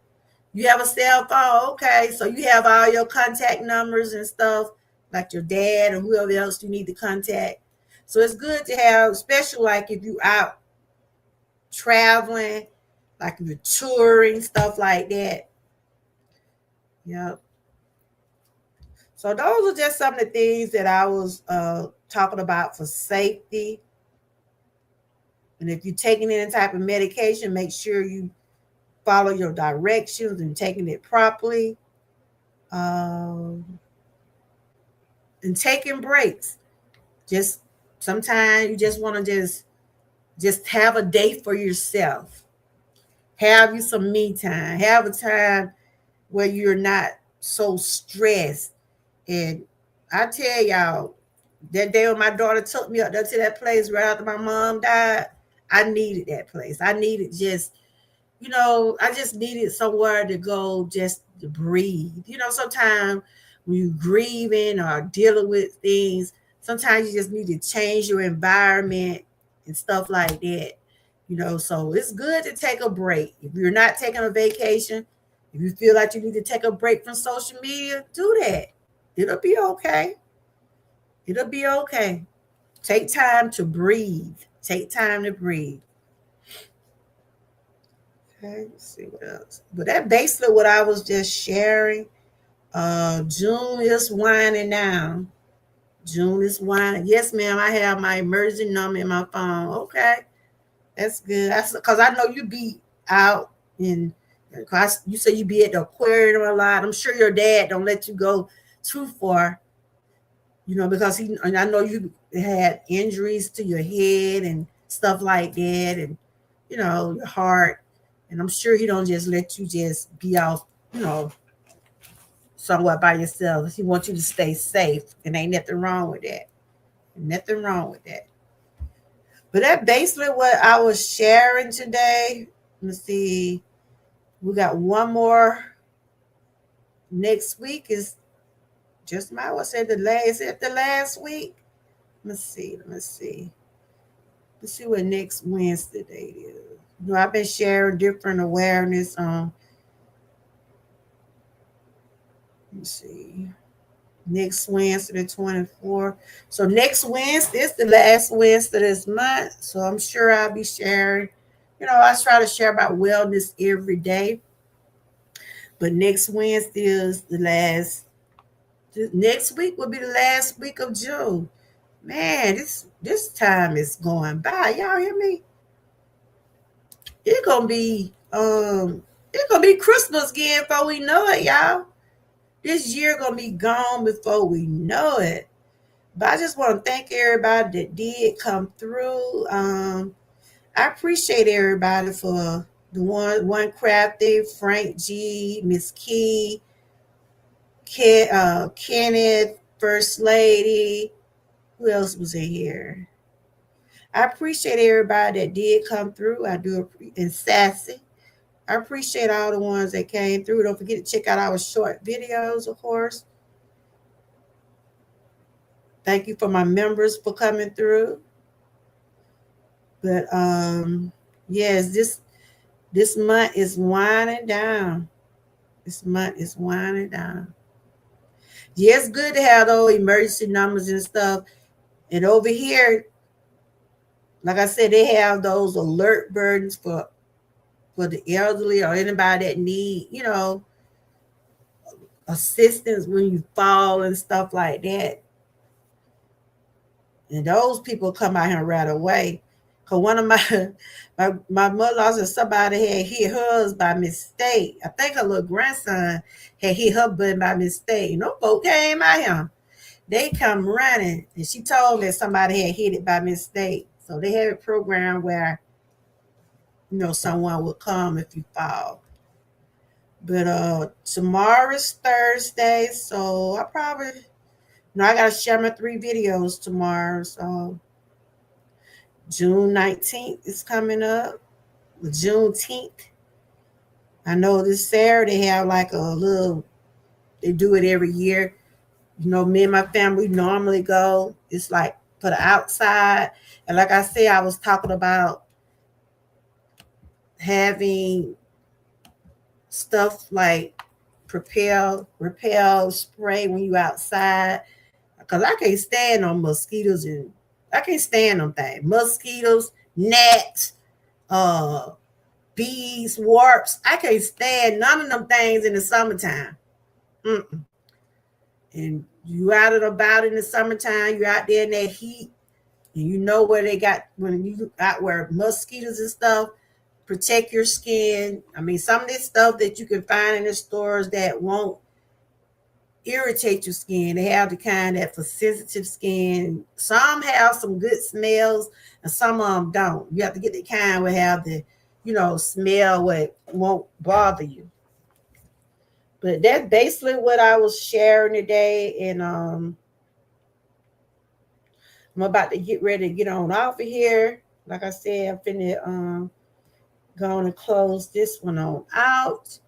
[SPEAKER 1] You have a cell phone, okay? So you have all your contact numbers and stuff, like your dad or whoever else you need to contact. So it's good to have, especially like if you out traveling, like if you're touring, stuff like that. Yep. So those are just some of the things that I was talking about for safety. And if you're taking any type of medication, make sure you follow your directions and taking it properly. Um, and taking breaks. Just sometimes you just want to just have a day for yourself. Have you some me time. Have a time where you're not so stressed. And I tell y'all, that day when my daughter took me up there to that place right after my mom died, I needed that place. I needed I just needed somewhere to go just to breathe. Sometimes when you're grieving or dealing with things, sometimes you just need to change your environment and stuff like that. So it's good to take a break. If you're not taking a vacation, if you feel like you need to take a break from social media, do that. It'll be okay. It'll be okay. Take time to breathe. Take time to breathe. Okay, let's see what else. But that basically what I was just sharing. June is winding down. June is winding. Yes, ma'am. I have my emergency number in my phone. Okay, that's good. That's because I know you be out in. Cause you say you be at the aquarium a lot. I'm sure your dad don't let you go too far. Because and I know you had injuries to your head and stuff like that, and your heart. And I'm sure he don't just let you just be out, somewhat by yourself. He wants you to stay safe, and ain't nothing wrong with that. Nothing wrong with that. But that basically what I was sharing today. Let's see. We got one more next week. Is just my what said the last is it the last week? Let's see. Let's see what next Wednesday date is. I've been sharing different awareness on. Let's see. Next Wednesday, the 24th. So next Wednesday is the last Wednesday this month. So I'm sure I'll be sharing. I try to share about wellness every day. But next Wednesday is the last. Next week will be the last week of June. Man, this time is going by. Y'all hear me? It's gonna be Christmas again before we know it, y'all. This year gonna be gone before we know it. But I just want to thank everybody that did come through. I appreciate everybody for the one crafty, Frank G, Miss Key, Kenneth, First Lady. Who else was in here? I appreciate everybody that did come through. I do, and Sassy. I appreciate all the ones that came through. Don't forget to check out our short videos, of course. Thank you for my members for coming through. But yes, this month is winding down. This month is winding down. Yeah, it's good to have those emergency numbers and stuff. And over here, like I said, they have those alert burdens for the elderly or anybody that need, assistance when you fall and stuff like that. And those people come out here right away. Cause one of my mother-in-law said somebody had hit hers by mistake. I think her little grandson had hit her button by mistake. No folk came out here. They come running, and she told me somebody had hit it by mistake. So they have a program where someone will come if you fall. But tomorrow's Thursday, so I gotta share my 3 videos tomorrow. So June 19th is coming up. Juneteenth. I know this Saturday they have like a little. They do it every year. Me and my family normally go. It's like for the outside, and like I said, I was talking about having stuff like repel spray when you outside, because I can't stand on mosquitoes, and I can't stand them things. Mosquitoes, gnats, uh, bees, warps. I can't stand none of them things in the summertime. Mm-mm. And you out and about in the summertime, you out there in that heat, and you know where they got when you out where mosquitoes and stuff. Protect your skin. I mean, some of this stuff that you can find in the stores that won't irritate your skin. They have the kind that for sensitive skin. Some have some good smells, and some of them don't. You have to get the kind where have the, smell what won't bother you. But that's basically what I was sharing today, and I'm about to get ready to get on off of here. Like I said, I'm finna going to close this one on out.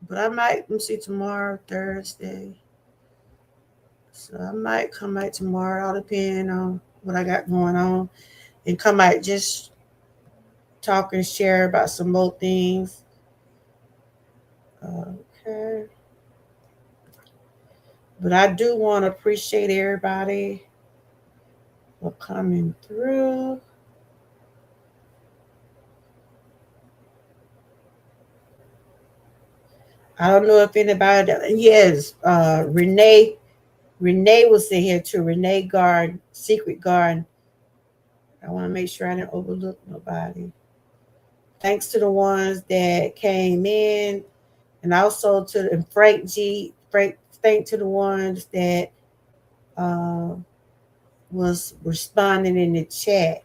[SPEAKER 1] But I might, let me see, tomorrow, Thursday. So I might come back tomorrow, all depending on what I got going on. And come back just talk and share about some more things. Okay. But I do want to appreciate everybody for coming through. I don't know if anybody, yes, Renee was in here too. Renee Garden, Secret Garden. I want to make sure I didn't overlook nobody. Thanks to the ones that came in, and also to and Frank G. Frank, thank to the ones that uh, was responding in the chat.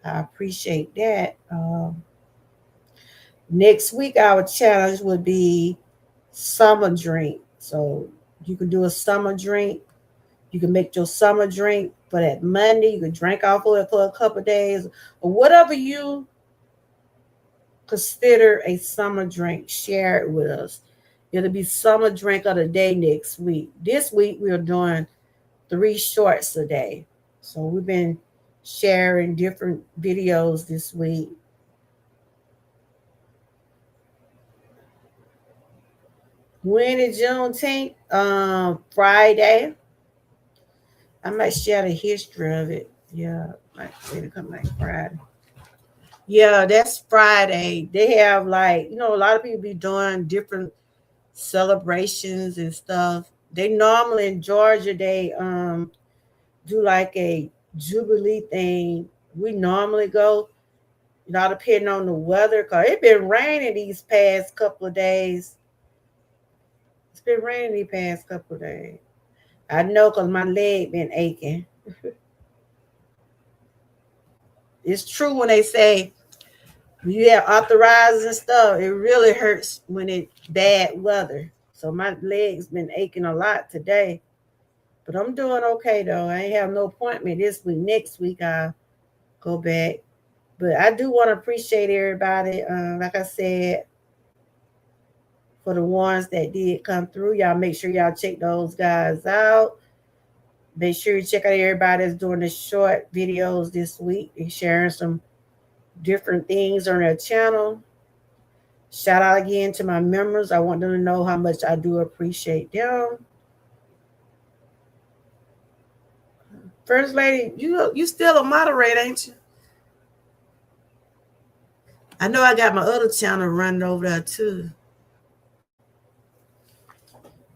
[SPEAKER 1] I appreciate that. Next week, our challenge would be summer drink. So you can do a summer drink. You can make your summer drink for that Monday. You can drink off of it for a couple of days, or whatever you consider a summer drink. Share it with us. It'll be summer drink of the day next week. This week we're doing 3 shorts a day. So we've been sharing different videos this week. When is Juneteenth? Friday. I might share the history of it. Yeah, like it'll come like Friday. Yeah, that's Friday. They have like, a lot of people be doing different celebrations and stuff. They normally in Georgia they do like a jubilee thing. We normally go, depending on the weather, cause it been raining these past couple of days. It's been raining these past couple of days. I know cause my leg been aching. It's true when they say when you have arthritis and stuff, it really hurts when it's bad weather. So my legs been aching a lot today. But I'm doing okay though. I ain't have no appointment this week. Next week I'll go back. But I do want to appreciate everybody. Like I said, for the ones that did come through, y'all make sure y'all check those guys out. Make sure you check out everybody that's doing the short videos this week and sharing some different things on their channel. Shout out again to my members. I want them to know how much I do appreciate them. First lady, you still a moderator, ain't you? I know I got my other channel running over there too.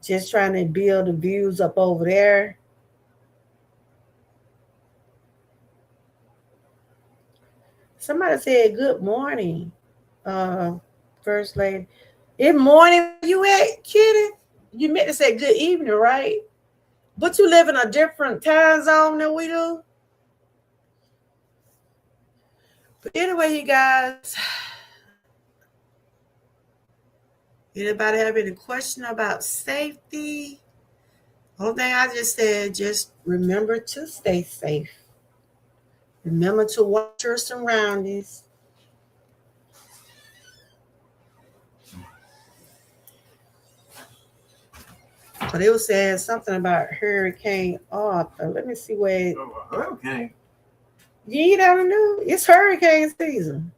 [SPEAKER 1] Just trying to build the views up over there. Somebody said good morning, uh, First Lady. It's morning where you at, Kitty? You meant to say good evening, right? But you live in a different time zone than we do. But anyway, you guys, anybody have any question about safety? Whole thing I just said, just remember to stay safe. Remember to watch your surroundings. But it was saying something about Hurricane Arthur. Let me see where.
[SPEAKER 2] Hurricane.
[SPEAKER 1] You don't know. It's hurricane season.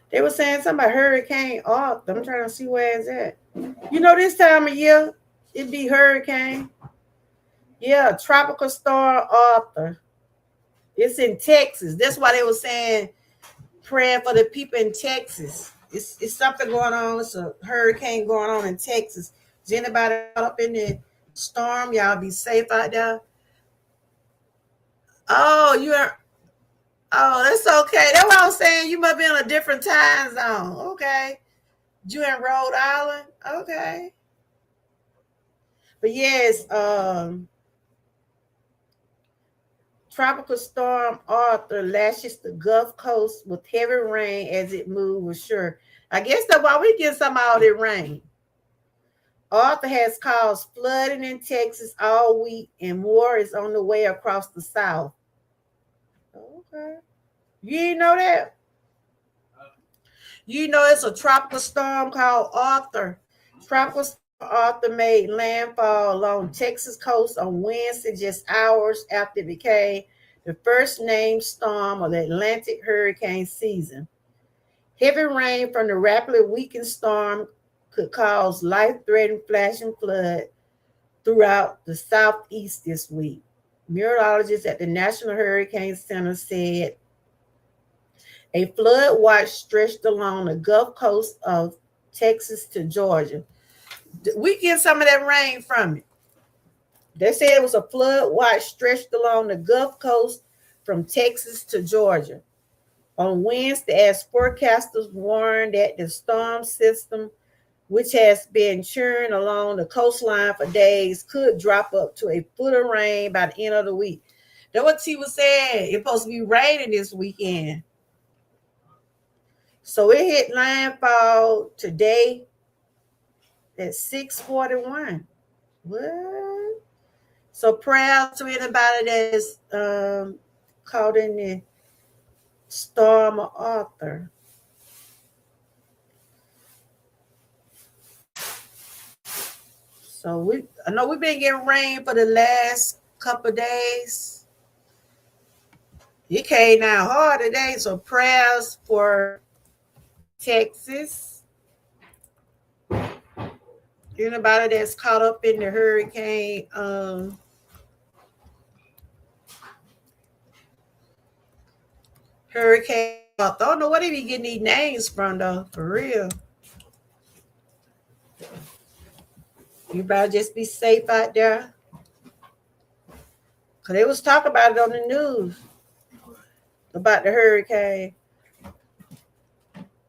[SPEAKER 1] They were saying something about Hurricane Arthur. I'm trying to see where it's at. You know, this time of year, it'd be hurricane. Yeah, tropical storm Arthur. It's in Texas. That's why they were saying praying for the people in Texas. It's something going on. It's a hurricane going on in Texas. Is anybody up in the storm? Y'all be safe out there. Oh, you're. Oh, that's okay. That's what I was saying. You must be in a different time zone. Okay. You in Rhode Island? Okay. But yes, Tropical Storm Arthur lashes the Gulf Coast with heavy rain as it moves. Sure. I guess that's why we get some of all that rain. Arthur has caused flooding in Texas all week, and more is on the way across the South. Okay. You didn't know that? You know it's a tropical storm called Arthur. Tropical storm Arthur made landfall along Texas coast on Wednesday, just hours after it became the first named storm of the Atlantic hurricane season. Heavy rain from the rapidly weakened storm could cause life-threatening flash and flood throughout the southeast this week. Meteorologists at the National Hurricane Center said a flood watch stretched along the Gulf Coast of Texas to Georgia. We get some of that rain from it. They said it was a flood watch stretched along the Gulf Coast from Texas to Georgia on Wednesday, as forecasters warned that the storm system, which has been churning along the coastline for days, could drop up to a foot of rain by the end of the week. That's what he was saying. It's supposed to be raining this weekend. So it hit landfall today at 6:41. What? So prayers to anybody that's caught in the storm of Arthur. So I know we've been getting rain for the last couple of days. It came down hard today. So prayers for Texas. Anybody that's caught up in the hurricane Hurricane. I don't know where they be getting these names from though, for real. You better just be safe out there. Cause they was talking about it on the news about the hurricane.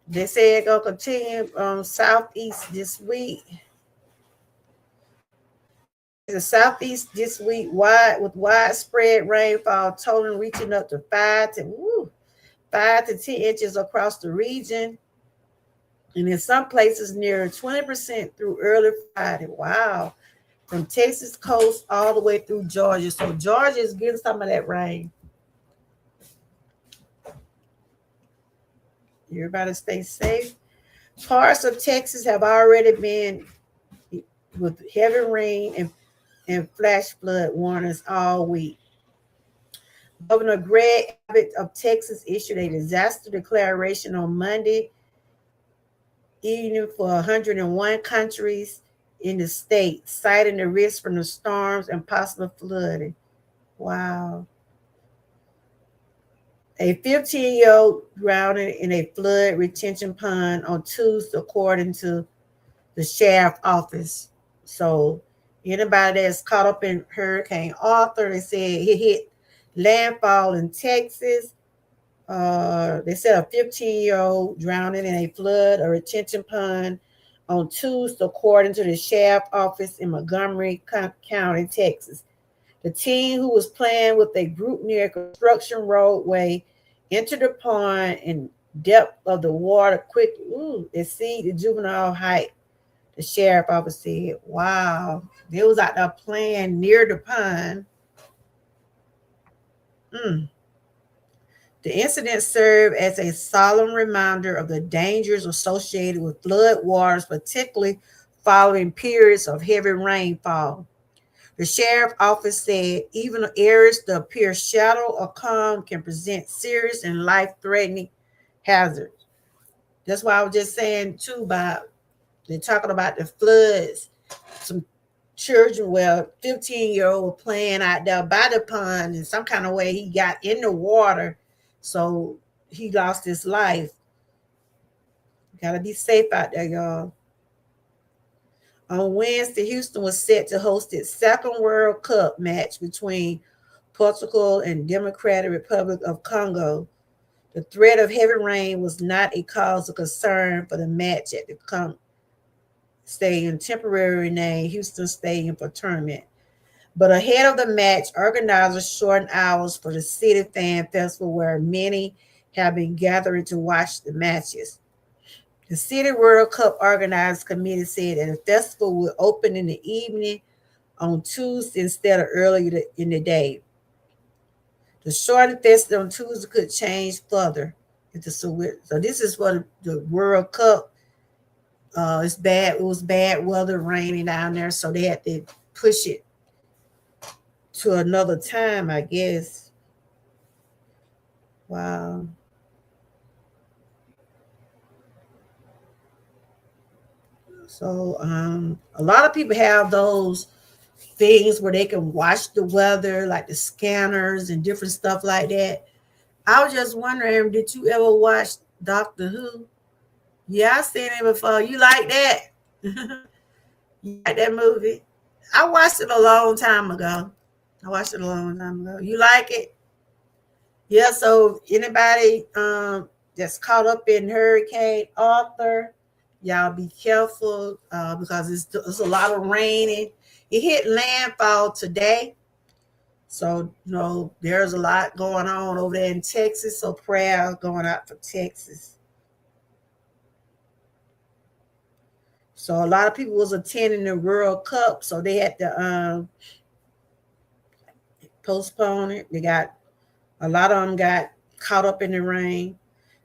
[SPEAKER 1] They said it's gonna continue southeast this week. The southeast this week with widespread rainfall, totaling reaching up to 5 to 10 inches across the region, and in some places near 20% through early Friday. Wow. From Texas coast all the way through Georgia. So Georgia is getting some of that rain. Everybody stay safe. Parts of Texas have already been with heavy rain and flash flood warnings all week. Governor Greg Abbott of Texas issued a disaster declaration on Monday evening for 101 countries in the state, citing the risk from the storms and possible flooding. Wow. A 15-year-old drowned in a flood retention pond on Tuesday, according to the sheriff's office. So anybody that's caught up in Hurricane Arthur, they said it hit landfall in Texas. They said a 15-year-old drowning in a flood or retention pond on Tuesday, according to the sheriff office in Montgomery County, Texas. The teen, who was playing with a group near a construction roadway, entered the pond and depth of the water quickly exceeded the juvenile height. The sheriff office said, "Wow, they was out there playing near the pond." Mm. The incident served as a solemn reminder of the dangers associated with flood waters, particularly following periods of heavy rainfall. The sheriff's office said even areas that appear shallow or calm can present serious and life-threatening hazards. That's why I was just saying too about they're talking about the floods. Some children, well, 15-year-old playing out there by the pond, and some kind of way he got in the water, so he lost his life. Gotta be safe out there, y'all. On Wednesday, Houston was set to host its second World Cup match between Portugal and Democratic Republic of Congo. The threat of heavy rain was not a cause of concern for the match at the stadium, temporarily named Houston Stadium for tournament. But ahead of the match, organizers shortened hours for the City Fan Festival, where many have been gathering to watch the matches. The City World Cup Organizers Committee said that the festival would open in the evening on Tuesday instead of earlier in the day. The shortened festival on Tuesday could change further. So this is for the World Cup. It's bad. It was bad weather, raining down there, so they had to push it to another time, I guess. Wow. So a lot of people have those things where they can watch the weather, like the scanners and different stuff like that. I was just wondering, did you ever watch Doctor Who? Yeah, I seen it before. You like that? You like that movie? I watched it a long time ago. I watched it a long time ago. You like it? Yeah, so anybody that's caught up in Hurricane Arthur, y'all be careful because it's a lot of rain. It hit landfall today. So, there's a lot going on over there in Texas. So prayer going out for Texas. So a lot of people was attending the World Cup, so they had to postpone it. A lot of them got caught up in the rain.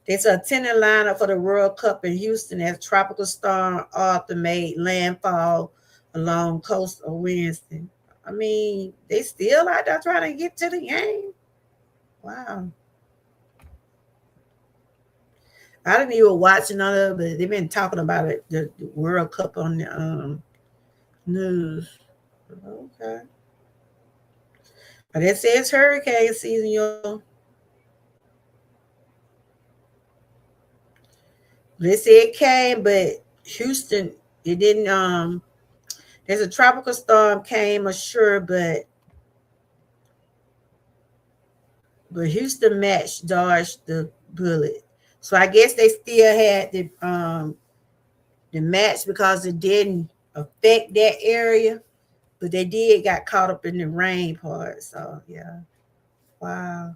[SPEAKER 1] There's a attending lineup for the World Cup in Houston as tropical storm Arthur made landfall along coast of Wednesday. I mean, they still out there trying to get to the game. Wow. I didn't even watch none of it, but they've been talking about it, the World Cup on the news. Okay. But it says hurricane season, y'all. They said it came, but Houston, it didn't. There's a tropical storm came ashore, but Houston match dodged the bullet. So I guess they still had the match because it didn't affect that area, but they did got caught up in the rain part. So yeah, wow.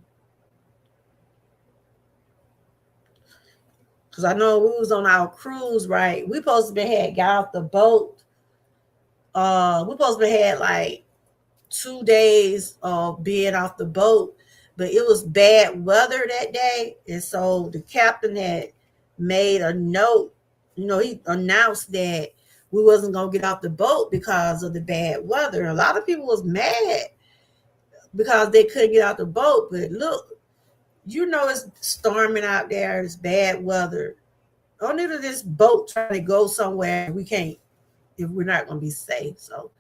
[SPEAKER 1] Because I know we was on our cruise, right? We supposed to be had got off the boat. We supposed to be had like 2 days of being off the boat, but it was bad weather that day, and so the captain had made a note. He announced that we wasn't gonna get off the boat because of the bad weather. A lot of people was mad because they couldn't get out the boat. But look, it's storming out there. It's bad weather. Don't need this boat trying to go somewhere we can't if we're not gonna be safe. So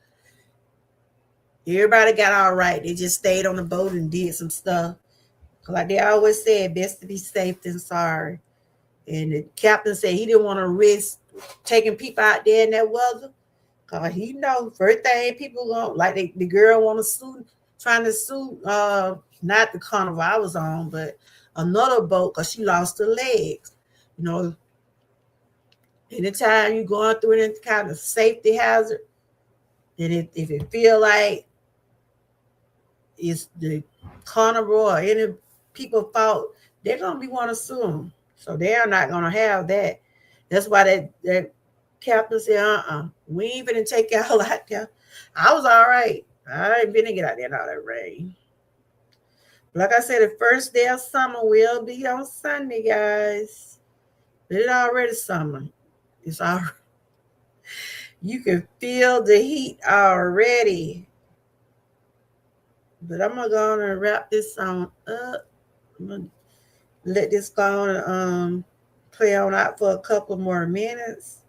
[SPEAKER 1] everybody got all right. They just stayed on the boat and did some stuff. Like they always said, best to be safe than sorry. And the captain said he didn't want to risk taking people out there in that weather. Cause he know first thing people going like the girl want to trying to sue not the carnival I was on, but another boat because she lost her legs. You know, anytime you going through any kind of safety hazard, and if it feel like it's the carnival or any people fault, they're gonna be want to sue them. So they're not gonna have that. That's why that captain said, we ain't gonna take y'all out there. I was all right. I ain't been to get out there in all that rain. Like I said, the first day of summer will be on Sunday, guys. It's already summer. It's all you can feel the heat already. But I'm gonna go on and wrap this on up. I'm gonna let this go on and play on out for a couple more minutes.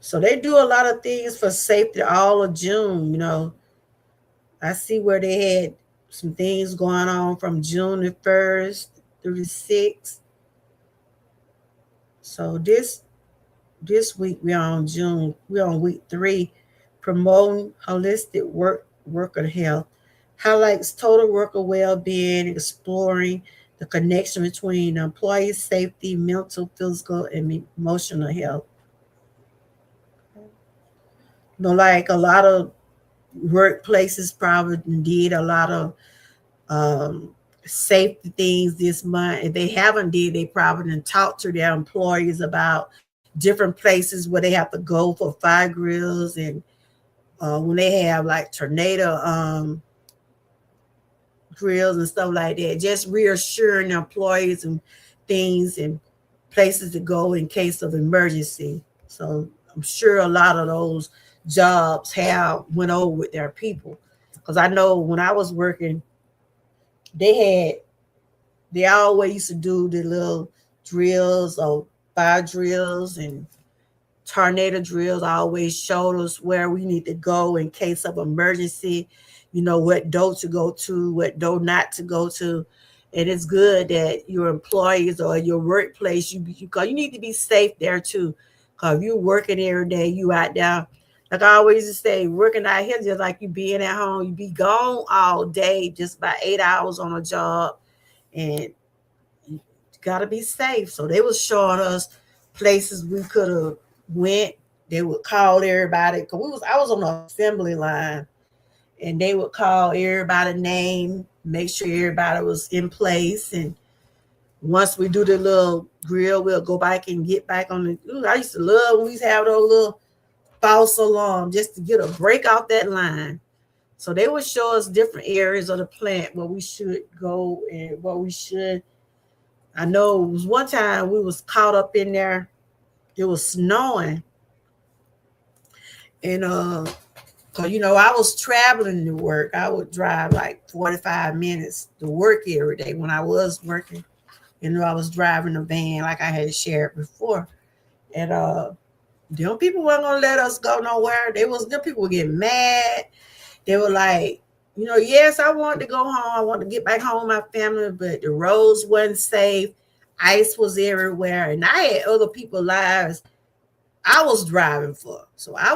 [SPEAKER 1] So they do a lot of things for safety all of June. I see where they had some things going on from June the 1st through the 6th. So this week we're on week 3, promoting holistic worker health, highlights total worker well-being, exploring the connection between employee safety, mental, physical, and emotional health. Like a lot of workplaces probably did a lot of safety things this month. If they haven't did, they probably didn't talk to their employees about different places where they have to go for fire drills, and when they have like tornado drills and stuff like that, just reassuring the employees and things and places to go in case of emergency. So I'm sure a lot of those jobs have went over with their people, because I know when I was working, they always used to do the little drills or fire drills and tornado drills. Always showed us where we need to go in case of emergency, what door to go to, what door not to go to. And it's good that your employees or your workplace, because you need to be safe there too. Because if you're working every day, you out there. Like I always say, working out here just like you being at home. You be gone all day, just about 8 hours on a job, and you gotta be safe. So they was showing us places we could have went. They would call everybody, because I was on the assembly line, and they would call everybody name, make sure everybody was in place. And once we do the little grill, we'll go back and get back on the. I used to love when we used to have those little false alarm just to get a break off that line. So they would show us different areas of the plant where we should go and what we should. I know it was one time we was caught up in there. It was snowing, and cause I was traveling to work. I would drive like 45 minutes to work every day when I was working. I was driving a van like I had shared before, and them people weren't gonna let us go nowhere. Them people were getting mad. They were like, yes, I wanted to go home. I wanted to get back home with my family, but the roads wasn't safe. Ice was everywhere, and I had other people's lives I was driving for. So I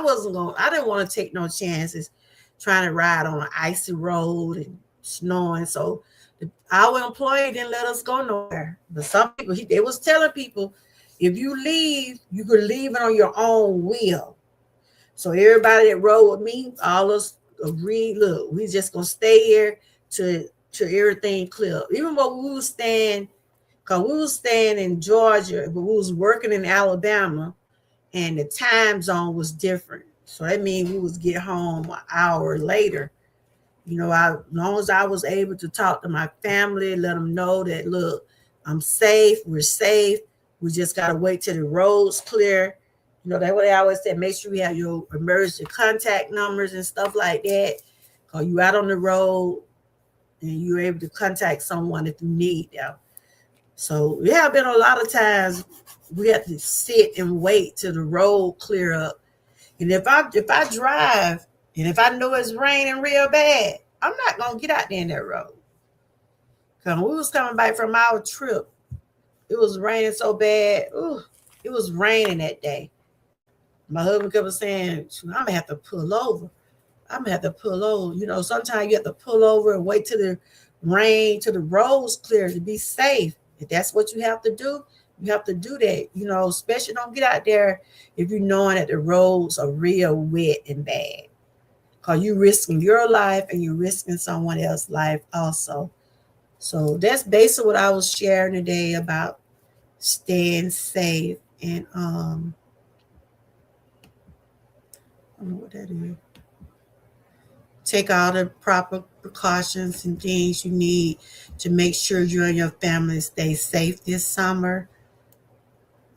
[SPEAKER 1] didn't want to take no chances trying to ride on an icy road and snowing. So our employee didn't let us go nowhere. But some people, they was telling people, if you leave, you could leave it on your own will. So everybody that rode with me, all us agreed, look, we just gonna stay here to everything clear. Even though we was staying, because we was staying in Georgia, but we was working in Alabama, and the time zone was different. So that means we was get home an hour later. As long as I was able to talk to my family, let them know that, look, I'm safe, we're safe. We just got to wait till the roads clear. That's what they always said. Make sure you have your emergency contact numbers and stuff like that. Because you out on the road and you're able to contact someone if you need them. So there have been a lot of times we have to sit and wait till the road clear up. And if I drive and if I know it's raining real bad, I'm not gonna get out there in that road. Cause we was coming back from our trip. It was raining so bad. Ooh, it was raining that day. My husband kept saying, I'm gonna have to pull over. I'm gonna have to pull over. You know, sometimes you have to pull over and wait till the rain, till the roads clear to be safe. If that's what you have to do, you have to do that. You know, especially don't get out there if you're knowing that the roads are real wet and bad. Cause you're risking your life and you're risking someone else's life also. So that's basically what I was sharing today about staying safe and I don't know what that is. Take all the proper precautions and things you need to make sure you and your family stay safe this summer.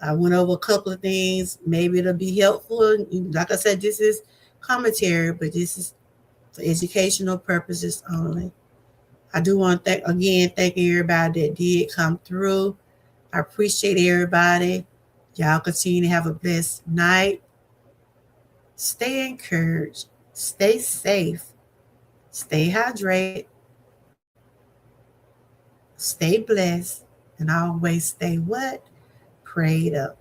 [SPEAKER 1] I went over a couple of things. Maybe it'll be helpful. Like I said, this is commentary, but this is for educational purposes only. I do want to thank everybody that did come through. I appreciate everybody. Y'all continue to have a blessed night. Stay encouraged. Stay safe. Stay hydrated. Stay blessed. And always stay what? Prayed up.